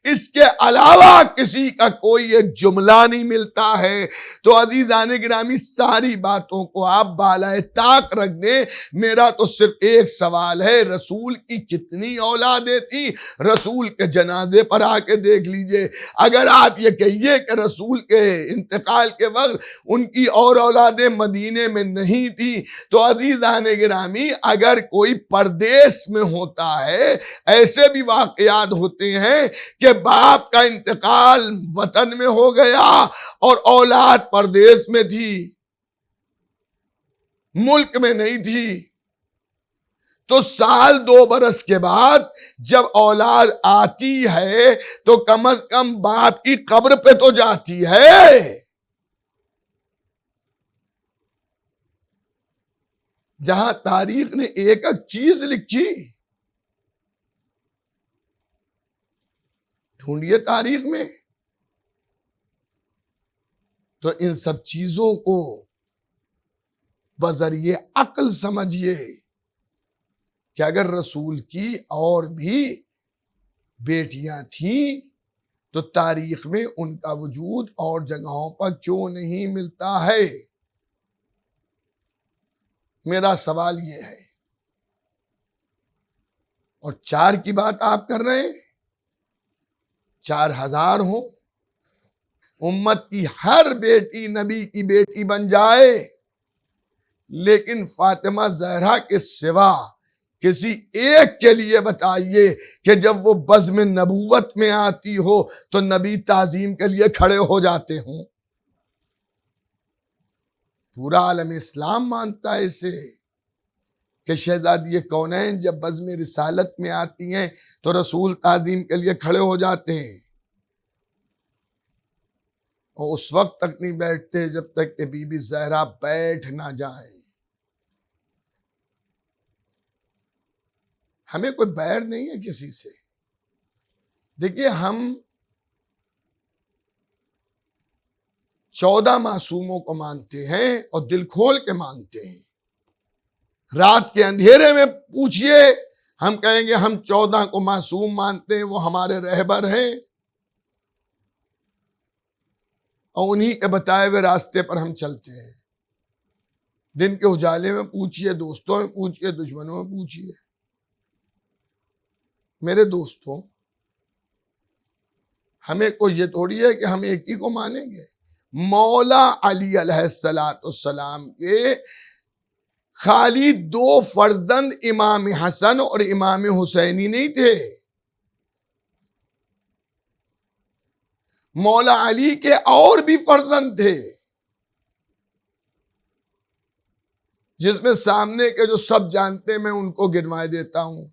اس کے علاوہ کسی کا کوئی ایک جملہ نہیں ملتا ہے۔ تو عزیزان گرامی، ساری باتوں کو آپ بالائے طاق رکھ دیں، میرا تو صرف ایک سوال ہے، رسول کی کتنی اولادیں تھیں؟ رسول کے جنازے پر آ کے دیکھ لیجئے۔ اگر آپ یہ کہیے کہ رسول کے انتقال کے وقت ان کی اور اولادیں مدینے میں نہیں تھی، تو عزیزان گرامی اگر کوئی پردیس میں ہوتا ہے، ایسے بھی واقعات ہوتے ہیں کہ باپ کا انتقال وطن میں ہو گیا اور اولاد پردیس میں تھی، ملک میں نہیں تھی، تو سال 2 برس کے بعد جب اولاد آتی ہے تو کم از کم باپ کی قبر پہ تو جاتی ہے۔ جہاں تاریخ نے ایک ایک چیز لکھی، ڈھونڈیے تاریخ میں. تو ان سب چیزوں کو بذریعہ عقل سمجھیے کہ اگر رسول کی اور بھی بیٹیاں تھیں تو تاریخ میں ان کا وجود اور جگہوں پر کیوں نہیں ملتا ہے. میرا سوال یہ ہے. اور 4 کی بات آپ کر رہے ہیں, 4000 ہوں, امت کی ہر بیٹی نبی کی بیٹی بن جائے, لیکن فاطمہ زہرا کے سوا کسی ایک کے لیے بتائیے کہ جب وہ بزم نبوت میں آتی ہو تو نبی تعظیم کے لیے کھڑے ہو جاتے ہوں. پورا عالم اسلام مانتا ہے اسے کہ شہزادی کونین جب بزم رسالت میں آتی ہیں تو رسول تعظیم کے لیے کھڑے ہو جاتے ہیں, اور اس وقت تک نہیں بیٹھتے جب تک کہ بی بی زہرا بیٹھ نہ جائیں. ہمیں کوئی بیر نہیں ہے کسی سے. دیکھیے, ہم 14 معصوموں کو مانتے ہیں اور دل کھول کے مانتے ہیں. رات کے اندھیرے میں پوچھئے, ہم کہیں گے ہم 14 کو معصوم مانتے ہیں, وہ ہمارے رہبر ہیں اور انہی کے بتائے ہوئے راستے پر ہم چلتے ہیں. دن کے اجالے میں پوچھئے, دوستوں میں پوچھئے, دشمنوں میں پوچھئے. میرے دوستوں, ہمیں کوئی یہ تھوڑی ہے کہ ہم ایک ہی کو مانیں گے. مولا علی علیہ السلام کے خالی 2 فرزند امام حسن اور امام حسینی نہیں تھے. مولا علی کے اور بھی فرزند تھے, جس میں سامنے کے جو سب جانتے میں ان کو گنوائے دیتا ہوں.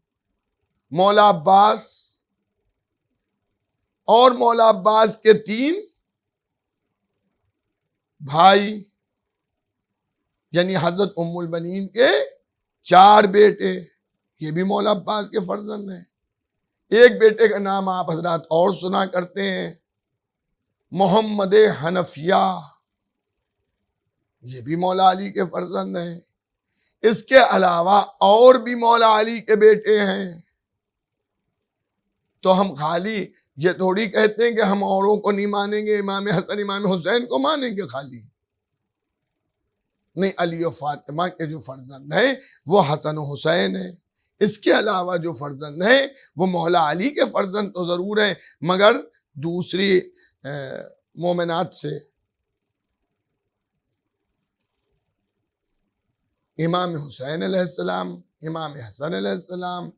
مولا عباس اور مولا عباس کے 3 بھائی, یعنی حضرت ام البنین کے 4 بیٹے, یہ بھی مولا عباس کے فرزند ہیں. ایک بیٹے کا نام آپ حضرات اور سنا کرتے ہیں, محمد حنفیہ, یہ بھی مولا علی کے فرزند ہیں. اس کے علاوہ اور بھی مولا علی کے بیٹے ہیں. تو ہم خالی یہ تھوڑی کہتے ہیں کہ ہم اوروں کو نہیں مانیں گے, امام حسن امام حسین کو مانیں گے خالی. نہیں, علی و فاطمہ کے جو فرزند ہیں وہ حسن و حسین ہیں. اس کے علاوہ جو فرزند ہیں وہ مولا علی کے فرزند تو ضرور ہیں, مگر دوسری مومنات سے. امام حسین علیہ السلام, امام حسن علیہ السلام,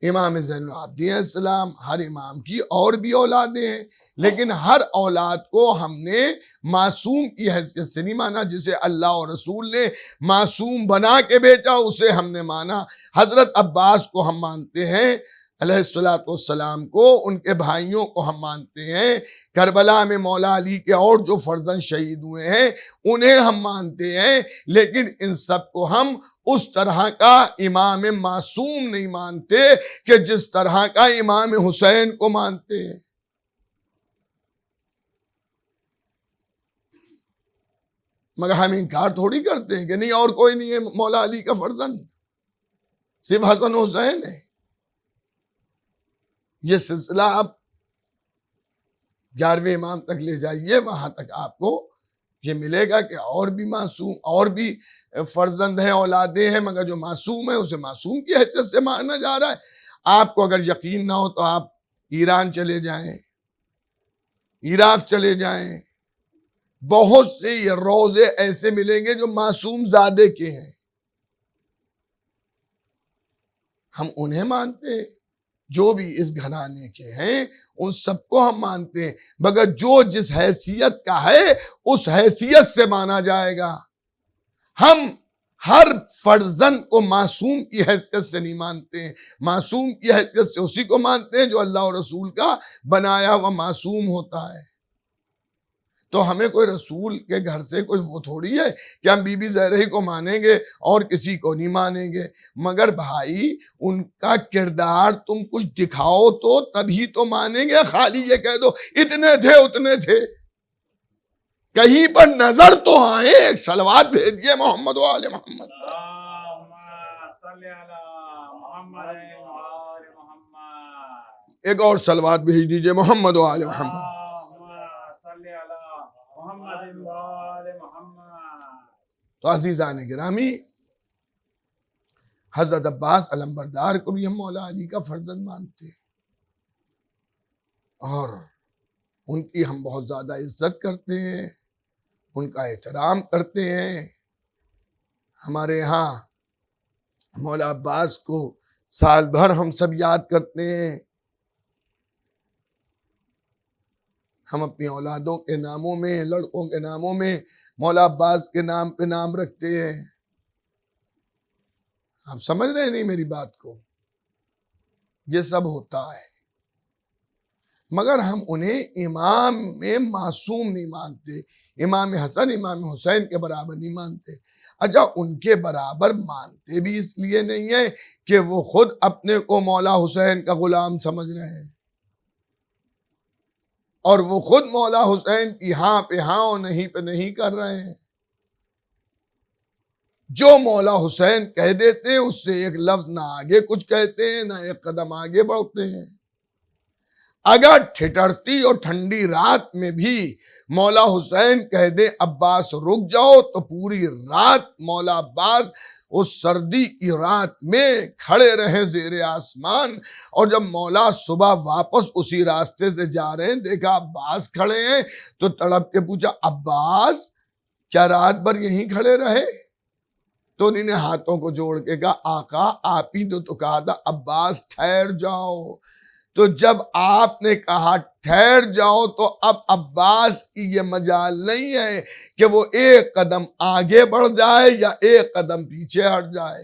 امام زین العابدین علیہ السلام, ہر امام کی اور بھی اولادیں ہیں, لیکن ہر اولاد کو ہم نے معصوم کی حیثیت سے نہیں مانا. جسے اللہ اور رسول نے معصوم بنا کے بیچا اسے ہم نے مانا. حضرت عباس کو ہم مانتے ہیں علیہ السلام کو, ان کے بھائیوں کو ہم مانتے ہیں, کربلا میں مولا علی کے اور جو فرزند شہید ہوئے ہیں انہیں ہم مانتے ہیں, لیکن ان سب کو ہم اس طرح کا امام معصوم نہیں مانتے کہ جس طرح کا امام حسین کو مانتے ہیں. مگر ہم انکار تھوڑی کرتے ہیں کہ نہیں اور کوئی نہیں ہے مولا علی کا فرزند, صرف حسن حسین ہے. یہ سلسلہ آپ 11ویں امام تک لے جائیے, وہاں تک آپ کو یہ ملے گا کہ اور بھی معصوم, اور بھی فرزند ہیں, اولادیں ہیں, مگر جو معصوم ہے اسے معصوم کی حیثیت سے مانا جا رہا ہے. آپ کو اگر یقین نہ ہو تو آپ ایران چلے جائیں, عراق چلے جائیں, بہت سے روضے ایسے ملیں گے جو معصوم زادے کے ہیں. ہم انہیں مانتے ہیں, جو بھی اس گھرانے کے ہیں ان سب کو ہم مانتے ہیں, مگر جو جس حیثیت کا ہے اس حیثیت سے مانا جائے گا. ہم ہر فرزند کو معصوم کی حیثیت سے نہیں مانتے ہیں. معصوم کی حیثیت سے اسی کو مانتے ہیں جو اللہ اور رسول کا بنایا ہوا معصوم ہوتا ہے. تو ہمیں کوئی رسول کے گھر سے کوئی وہ تھوڑی ہے کہ ہم بی بی زہرا ہی کو مانیں گے اور کسی کو نہیں مانیں گے. مگر بھائی ان کا کردار تم کچھ دکھاؤ تو تبھی تو مانیں گے. خالی یہ کہہ دو اتنے تھے اتنے تھے، کہیں پر نظر تو آئے. ایک صلوات بھیجیے محمد و آل محمد. اللہم صلی علی محمد و آل محمد. ایک اور صلوات بھیج دیجیے محمد و آل محمد. اللہم صلی علی محمد و آل محمد. تو عزیزان گرامی، حضرت عباس علمبردار کو بھی ہم مولا علی کا فرزند مانتے ہیں اور ان کی ہم بہت زیادہ عزت کرتے ہیں، ان کا احترام کرتے ہیں. ہمارے ہاں مولا عباس کو سال بھر ہم سب یاد کرتے ہیں. ہم اپنی اولادوں کے ناموں میں، لڑکوں کے ناموں میں مولا عباس کے نام پہ نام رکھتے ہیں. آپ سمجھ رہے نہیں میری بات کو؟ یہ سب ہوتا ہے، مگر ہم انہیں امام میں معصوم نہیں مانتے. امام حسن امام حسین کے برابر نہیں مانتے. اچھا ان کے برابر مانتے بھی اس لیے نہیں ہے کہ وہ خود اپنے کو مولا حسین کا غلام سمجھ رہے ہیں اور وہ خود مولا حسین کی ہاں پہ ہاں اور نہیں پہ نہیں کر رہے ہیں. جو مولا حسین کہہ دیتے ہیں اس سے ایک لفظ نہ آگے کچھ کہتے ہیں نہ ایک قدم آگے بڑھتے ہیں. اگر ٹھٹرتی اور ٹھنڈی رات میں بھی مولا حسین کہہ دے عباس رک جاؤ تو پوری رات مولا عباس اس سردی کی رات میں کھڑے رہے زیر آسمان. اور جب مولا صبح واپس اسی راستے سے جا رہے ہیں دیکھا عباس کھڑے ہیں تو تڑپ کے پوچھا عباس کیا رات بھر یہیں کھڑے رہے؟ تو انہوں نے ہاتھوں کو جوڑ کے کہا آقا آپ ہی تو کہا تھا عباس ٹھہر جاؤ. تو جب آپ نے کہا ٹھہر جاؤ تو اب عباس کی یہ مجال نہیں ہے کہ وہ ایک قدم آگے بڑھ جائے یا ایک قدم پیچھے ہٹ جائے.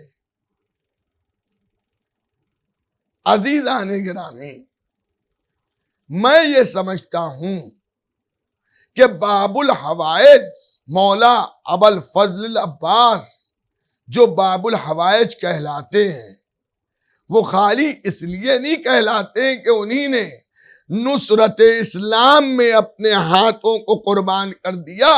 عزیزان گرامی، میں یہ سمجھتا ہوں کہ باب الحوائج مولا ابوالفضل العباس جو باب الحوائج کہلاتے ہیں وہ خالی اس لیے نہیں کہلاتے کہ انہی نے نصرت اسلام میں اپنے ہاتھوں کو قربان کر دیا،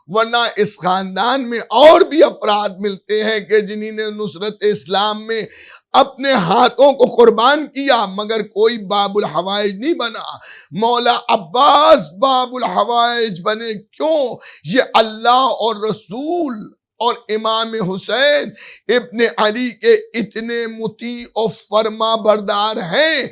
ورنہ اس خاندان میں اور بھی افراد ملتے ہیں کہ جنہی نے نصرت اسلام میں اپنے ہاتھوں کو قربان کیا مگر کوئی باب الحوائج نہیں بنا. مولا عباس باب الحوائج بنے. کیوں؟ یہ اللہ اور رسول اور امام حسین ابن علی کے اتنے مطیع و فرما بردار ہیں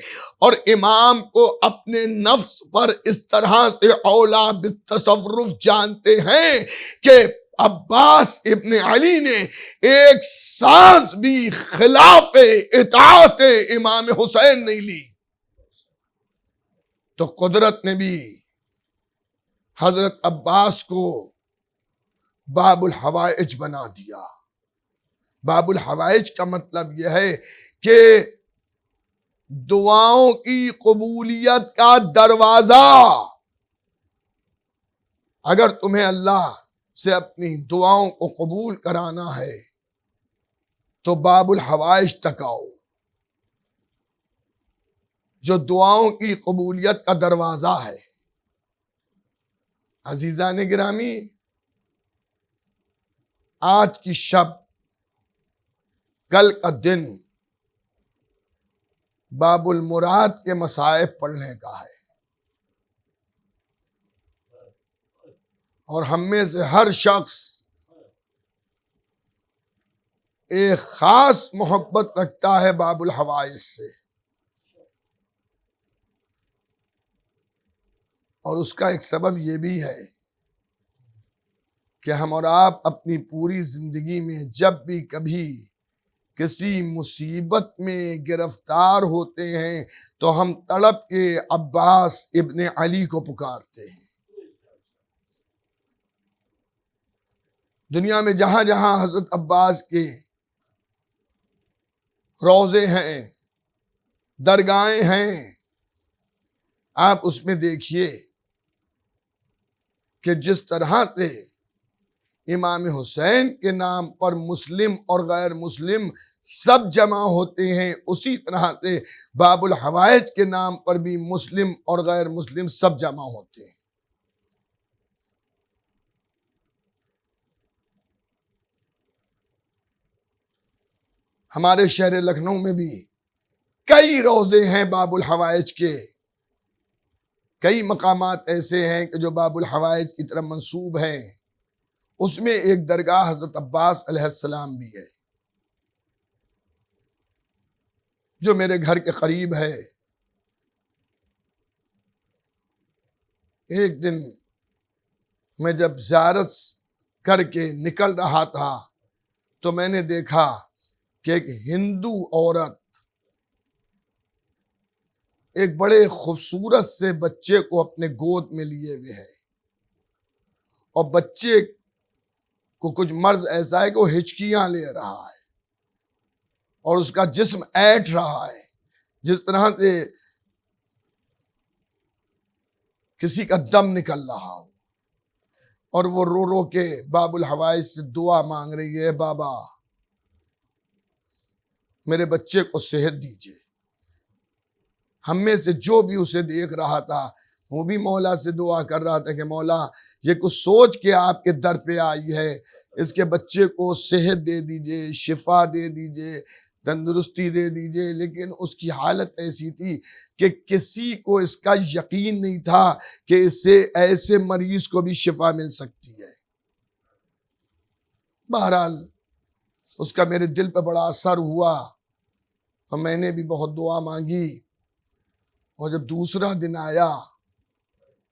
اور امام کو اپنے نفس پر اس طرح سے اولا بالتصرف جانتے ہیں کہ عباس ابن علی نے ایک سانس بھی خلاف اطاعت امام حسین نہیں لی. تو قدرت نے بھی حضرت عباس کو باب الحوائج بنا دیا. باب الحوائج کا مطلب یہ ہے کہ دعاؤں کی قبولیت کا دروازہ. اگر تمہیں اللہ سے اپنی دعاؤں کو قبول کرانا ہے تو باب الحوائج تک آؤ، جو دعاؤں کی قبولیت کا دروازہ ہے. عزیزان گرامی، آج کی شب، کل کا دن باب المراد کے مصائب پڑھنے کا ہے اور ہم میں سے ہر شخص ایک خاص محبت رکھتا ہے باب الحوائج سے، اور اس کا ایک سبب یہ بھی ہے کہ ہم اور آپ اپنی پوری زندگی میں جب بھی کبھی کسی مصیبت میں گرفتار ہوتے ہیں تو ہم تڑپ کے عباس ابن علی کو پکارتے ہیں. دنیا میں جہاں جہاں حضرت عباس کے روضے ہیں، درگاہیں ہیں، آپ اس میں دیکھیے کہ جس طرح سے امام حسین کے نام پر مسلم اور غیر مسلم سب جمع ہوتے ہیں، اسی طرح سے باب الحوائج کے نام پر بھی مسلم اور غیر مسلم سب جمع ہوتے ہیں۔ ہمارے شہر لکھنؤ میں بھی کئی روضے ہیں باب الحوائج کے، کئی مقامات ایسے ہیں کہ جو باب الحوائج کی طرف منسوب ہیں۔ اس میں ایک درگاہ حضرت عباس علیہ السلام بھی ہے جو میرے گھر کے قریب ہے۔ ایک دن میں جب زیارت کر کے نکل رہا تھا تو میں نے دیکھا کہ ایک ہندو عورت ایک بڑے خوبصورت سے بچے کو اپنے گود میں لیے ہوئے ہے، اور بچے کو کچھ مرض ایسا ہے کہ وہ ہچکیاں لے رہا ہے اور اس کا جسم ایٹھ رہا ہے جس طرح سے کسی کا دم نکل رہا ہو، اور وہ رو رو کے باب الحوائج سے دعا مانگ رہی ہے، بابا میرے بچے کو صحت دیجئے۔ ہم میں سے جو بھی اسے دیکھ رہا تھا وہ بھی مولا سے دعا کر رہا تھا کہ مولا یہ کچھ سوچ کے آپ کے در پہ آئی ہے، اس کے بچے کو صحت دے دیجئے، شفا دے دیجئے، تندرستی دے دیجئے۔ لیکن اس کی حالت ایسی تھی کہ کسی کو اس کا یقین نہیں تھا کہ اس سے ایسے مریض کو بھی شفا مل سکتی ہے۔ بہرحال اس کا میرے دل پہ بڑا اثر ہوا اور میں نے بھی بہت دعا مانگی، اور جب دوسرا دن آیا،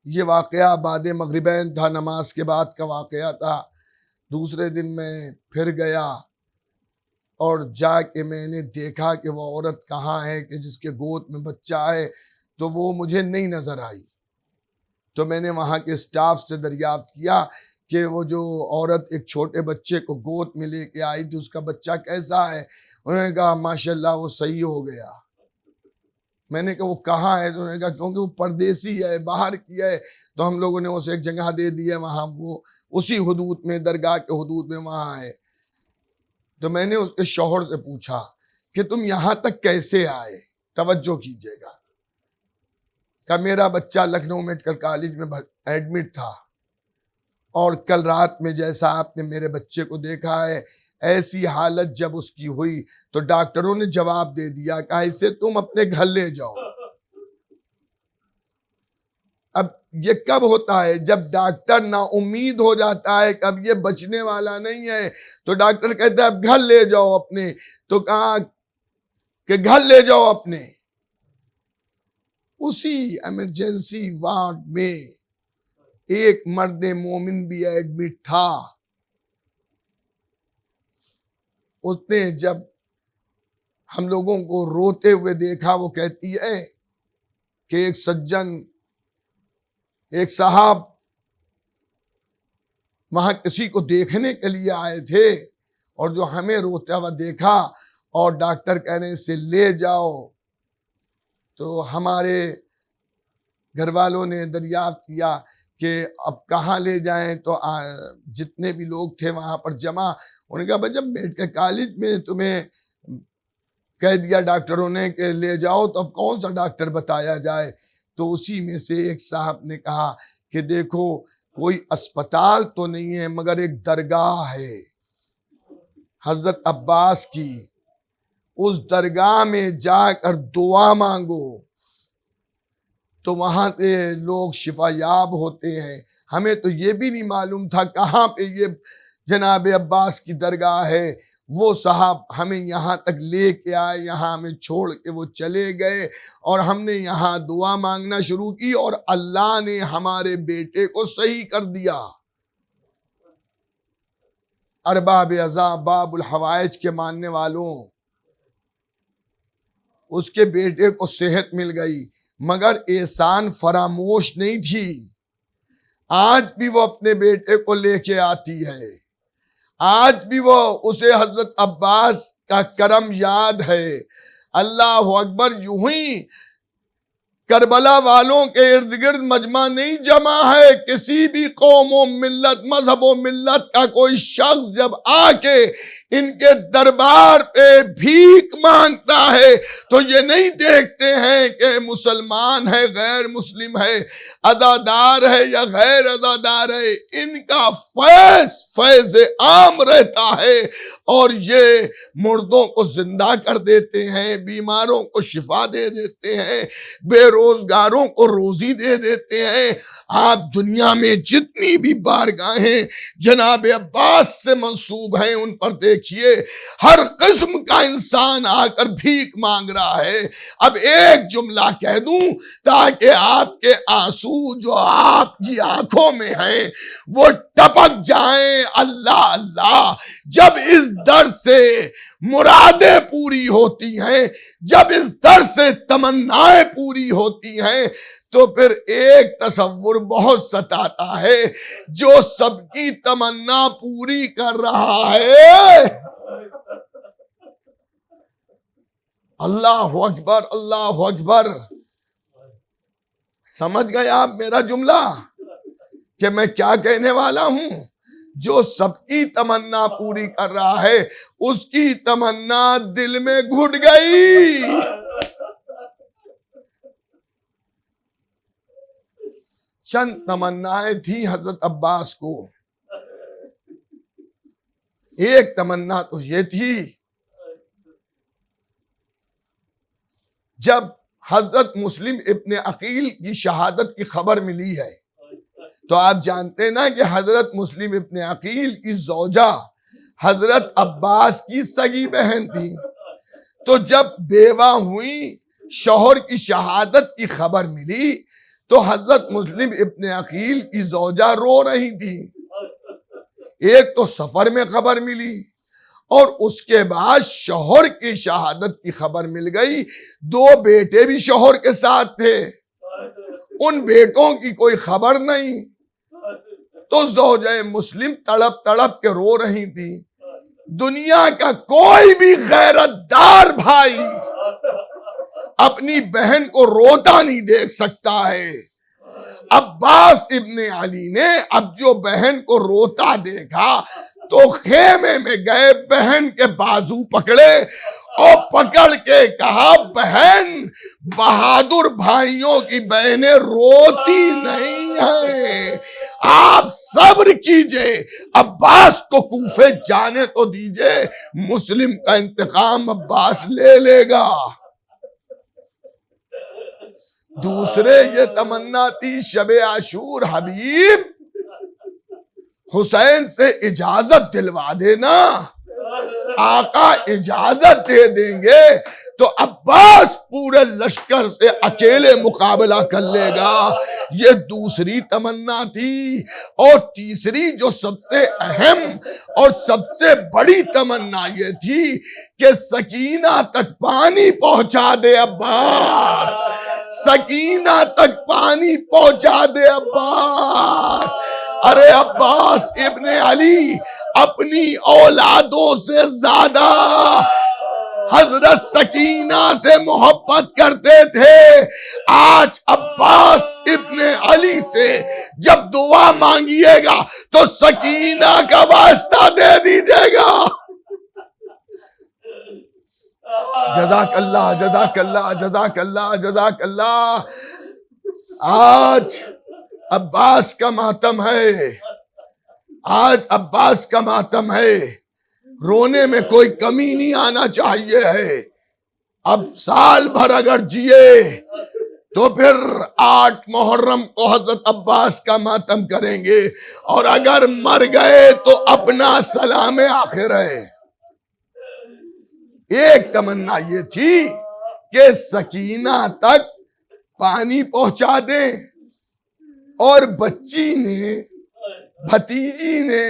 یہ واقعہ بعد مغربین تھا، نماز کے بعد کا واقعہ تھا، دوسرے دن میں پھر گیا اور جا کے میں نے دیکھا کہ وہ عورت کہاں ہے کہ جس کے گود میں بچہ ہے، تو وہ مجھے نہیں نظر آئی۔ تو میں نے وہاں کے اسٹاف سے دریافت کیا کہ وہ جو عورت ایک چھوٹے بچے کو گود میں لے کے آئی تھی اس کا بچہ کیسا ہے؟ انہوں نے کہا ماشاءاللہ وہ صحیح ہو گیا۔ میں نے کہا وہ کہاں ہے؟ تو انہوں نے کہا کیونکہ وہ پردیسی ہے، باہر کی ہے، تو ہم لوگوں نے اسے ایک جگہ دے دی ہے، وہاں وہ اسی حدود میں، درگاہ کے حدود میں وہاں ہے۔ تو میں نے اس کے شوہر سے پوچھا کہ تم یہاں تک کیسے آئے؟ توجہ کیجئے گا کہ میرا بچہ لکھنؤ میڈیکل کالج میں ایڈمٹ تھا، اور کل رات میں جیسا آپ نے میرے بچے کو دیکھا ہے ایسی حالت جب اس کی ہوئی تو ڈاکٹروں نے جواب دے دیا کہ اسے تم اپنے گھر لے جاؤ۔ اب یہ کب ہوتا ہے؟ جب ڈاکٹر نا امید ہو جاتا ہے کہ اب یہ بچنے والا نہیں ہے تو ڈاکٹر کہتا ہے اب گھر لے جاؤ اپنے، تو کہا کہ گھر لے جاؤ اپنے۔ اسی ایمرجنسی وارڈ میں ایک مرد مومن بھی ایڈمٹ تھا۔ اس نے جب ہم لوگوں کو روتے ہوئے دیکھا، وہ کہتی ہے کہ ایک سجن، ایک صاحب وہاں کسی کو دیکھنے کے لیے آئے تھے، اور جو ہمیں روتا ہوا دیکھا اور ڈاکٹر کہہ رہے ہیں اسے لے جاؤ، تو ہمارے گھر والوں نے دریافت کیا کہ اب کہاں لے جائیں، تو جتنے بھی لوگ تھے وہاں پر جمع، انہوں نے کہا بھائی جب میڈیکل کالج میں تمہیں کہہ دیا ڈاکٹروں نے کہ لے جاؤ تو اب کون سا ڈاکٹر بتایا جائے؟ تو اسی میں سے ایک صاحب نے کہا کہ دیکھو کوئی اسپتال تو نہیں ہے مگر ایک درگاہ ہے حضرت عباس کی، اس درگاہ میں جا کر دعا مانگو تو وہاں سے لوگ شفا یاب ہوتے ہیں۔ ہمیں تو یہ بھی نہیں معلوم تھا کہاں پہ یہ جناب عباس کی درگاہ ہے۔ وہ صاحب ہمیں یہاں تک لے کے آئے، یہاں ہمیں چھوڑ کے وہ چلے گئے، اور ہم نے یہاں دعا مانگنا شروع کی، اور اللہ نے ہمارے بیٹے کو صحیح کر دیا۔ ارباب عذاب باب الحوائج کے ماننے والوں، اس کے بیٹے کو صحت مل گئی، مگر احسان فراموش نہیں تھی۔ آج بھی وہ اپنے بیٹے کو لے کے آتی ہے، آج بھی وہ اسے حضرت عباس کا کرم یاد ہے۔ اللہ اکبر، یوں ہی کربلا والوں کے ارد گرد مجمع نہیں جمع ہے. کسی بھی قوم و ملت، مذہب و ملت کا کوئی شخص جب آ کے ان کے دربار پہ بھیک مانگتا ہے تو یہ نہیں دیکھتے ہیں کہ مسلمان ہے غیر مسلم ہے، عزادار ہے یا غیر عزادار ہے. ان کا فیض عام رہتا ہے اور یہ مردوں کو زندہ کر دیتے ہیں، بیماروں کو شفا دے دیتے ہیں، بے روزگاروں کو روزی دے دیتے ہیں. آپ دنیا میں جتنی بھی بارگاہیں جناب عباس سے منسوب ہیں ان پر دیکھیے، ہر قسم کا انسان آ کر بھیک مانگ رہا ہے. اب ایک جملہ کہہ دوں تاکہ آپ کے آنسو جو آپ کی آنکھوں میں ہیں وہ ٹپک جائیں. اللہ اللہ، جب اس در سے مرادیں پوری ہوتی ہیں، جب اس در سے تمنائیں پوری ہوتی ہیں، تو پھر ایک تصور بہت ستاتا ہے، جو سب کی تمنا پوری کر رہا ہے. اللہ اکبر، اللہ اکبر. سمجھ گئے آپ میرا جملہ کہ میں کیا کہنے والا ہوں؟ جو سب کی تمنا پوری کر رہا ہے اس کی تمنا دل میں گھٹ گئی. چند تمنائیں تھی حضرت عباس کو. ایک تمنا تو یہ تھی، جب حضرت مسلم ابن عقیل کی شہادت کی خبر ملی ہے تو آپ جانتے ہیں نا کہ حضرت مسلم ابن عقیل کی زوجہ حضرت عباس کی سگی بہن تھی. تو جب بیوہ ہوئی، شوہر کی شہادت کی خبر ملی تو حضرت مسلم ابن عقیل کی زوجہ رو رہی تھی. ایک تو سفر میں خبر ملی اور اس کے بعد شوہر کی شہادت کی خبر مل گئی. 2 بیٹے بھی شوہر کے ساتھ تھے، ان بیٹوں کی کوئی خبر نہیں. تو زوجہ مسلم تڑپ تڑپ کے رو رہی تھی. دنیا کا کوئی بھی غیرت دار بھائی اپنی بہن کو روتا نہیں دیکھ سکتا ہے. عباس ابن علی نے اب جو بہن کو روتا دیکھا تو خیمے میں گئے، بہن کے بازو پکڑے اور پکڑ کے کہا، بہن، بہادر بھائیوں کی بہنیں روتی نہیں ہیں، آپ صبر کیجئے، عباس کو کوفے جانے تو دیجئے، مسلم کا انتقام عباس لے لے گا. دوسرے یہ تمنا تھی، شب عاشور حبیب حسین سے اجازت دلوا دینا، آقا اجازت دے دیں گے تو عباس پورے لشکر سے اکیلے مقابلہ کر لے گا. یہ دوسری تمنا تھی. اور تیسری جو سب سے اہم اور سب سے بڑی تمنا یہ تھی کہ سکینہ تک پانی پہنچا دے عباس، سکینہ تک پانی پہنچا دے عباس. ارے عباس ابن علی اپنی اولادوں سے زیادہ حضرت سکینہ سے محبت کرتے تھے. آج عباس ابن علی سے جب دعا مانگیے گا تو سکینہ کا واسطہ دے دیجیے گا. جزاک اللہ، جزاک اللہ، جزاک اللہ، جزاک اللہ. آج عباس کا ماتم ہے، آج عباس کا ماتم ہے. رونے میں کوئی کمی نہیں آنا چاہیے ہے. اب سال بھر اگر جیے تو پھر 8 محرم کو حضرت عباس کا ماتم کریں گے، اور اگر مر گئے تو اپنا سلام آخر ہے. ایک تمنا یہ تھی کہ سکینہ تک پانی پہنچا دیں، اور بچی نے، بھتیجی نے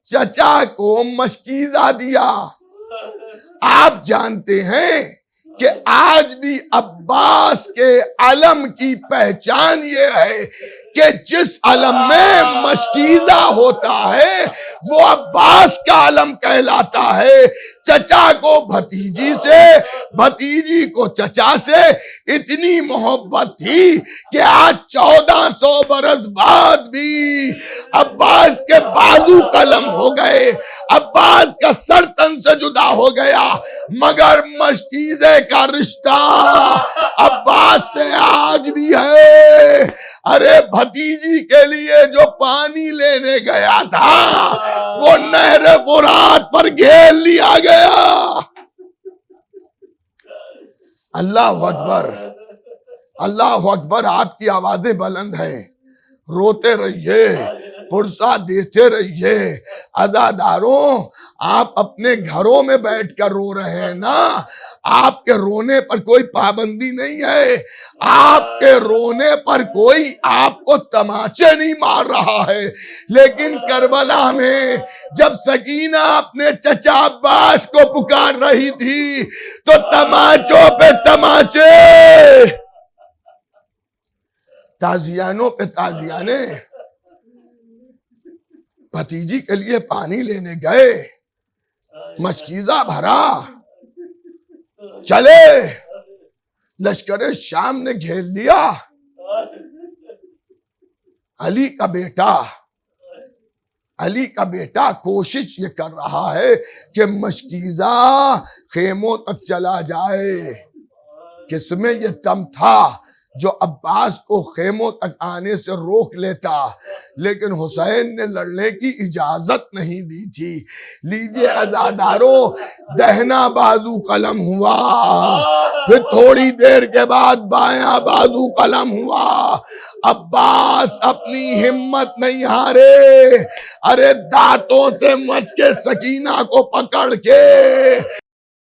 چچا کو مشکیزہ دیا. آپ جانتے ہیں کہ آج بھی عباس کے علم کی پہچان یہ ہے کہ جس علم میں مشکیزہ ہوتا ہے وہ عباس کا علم کہلاتا ہے. چچا کو بھتیجی سے، بھتیجی کو چچا سے اتنی محبت تھی کہ آج 1400 برس بعد بھی عباس کے بازو قلم ہو گئے، عباس کا سر تن سے جدا ہو گیا، مگر مشکیزے کا رشتہ عباس سے آج بھی ہے. ارے بھتیجی کے لیے جو پانی لینے گیا تھا وہ نہر فرات پر گھیر لیا گیا. اللہ اکبر، اللہ اکبر. آپ کی آوازیں بلند ہیں، روتے رہیے، پرسہ دیتے رہیے. عزاداروں، آپ اپنے گھروں میں بیٹھ کر رو رہے ہیں نا، آپ کے رونے پر کوئی پابندی نہیں ہے، آپ کے رونے پر کوئی آپ کو تماچے نہیں مار رہا ہے. لیکن کربلا میں جب سکینہ اپنے چچا عباس کو پکار رہی تھی تو تماچوں پہ تماچے، تازیانوں پہ تازیانے. بھتیجی کے لیے پانی لینے گئے، مشکیزہ بھرا، چلے، لشکر شام نے گھیر لیا. علی کا بیٹا کوشش یہ کر رہا ہے کہ مشکیزہ خیموں تک چلا جائے. کس میں یہ دم تھا جو عباس کو خیموں تک آنے سے روک لیتا، لیکن حسین نے لڑنے کی اجازت نہیں دی تھی. لیجئے عزاداروں، دہنا بازو قلم ہوا، پھر تھوڑی دیر کے بعد بایاں بازو قلم ہوا. عباس اپنی ہمت نہیں ہارے، ارے دانتوں سے مچ کے سکینہ کو پکڑ کے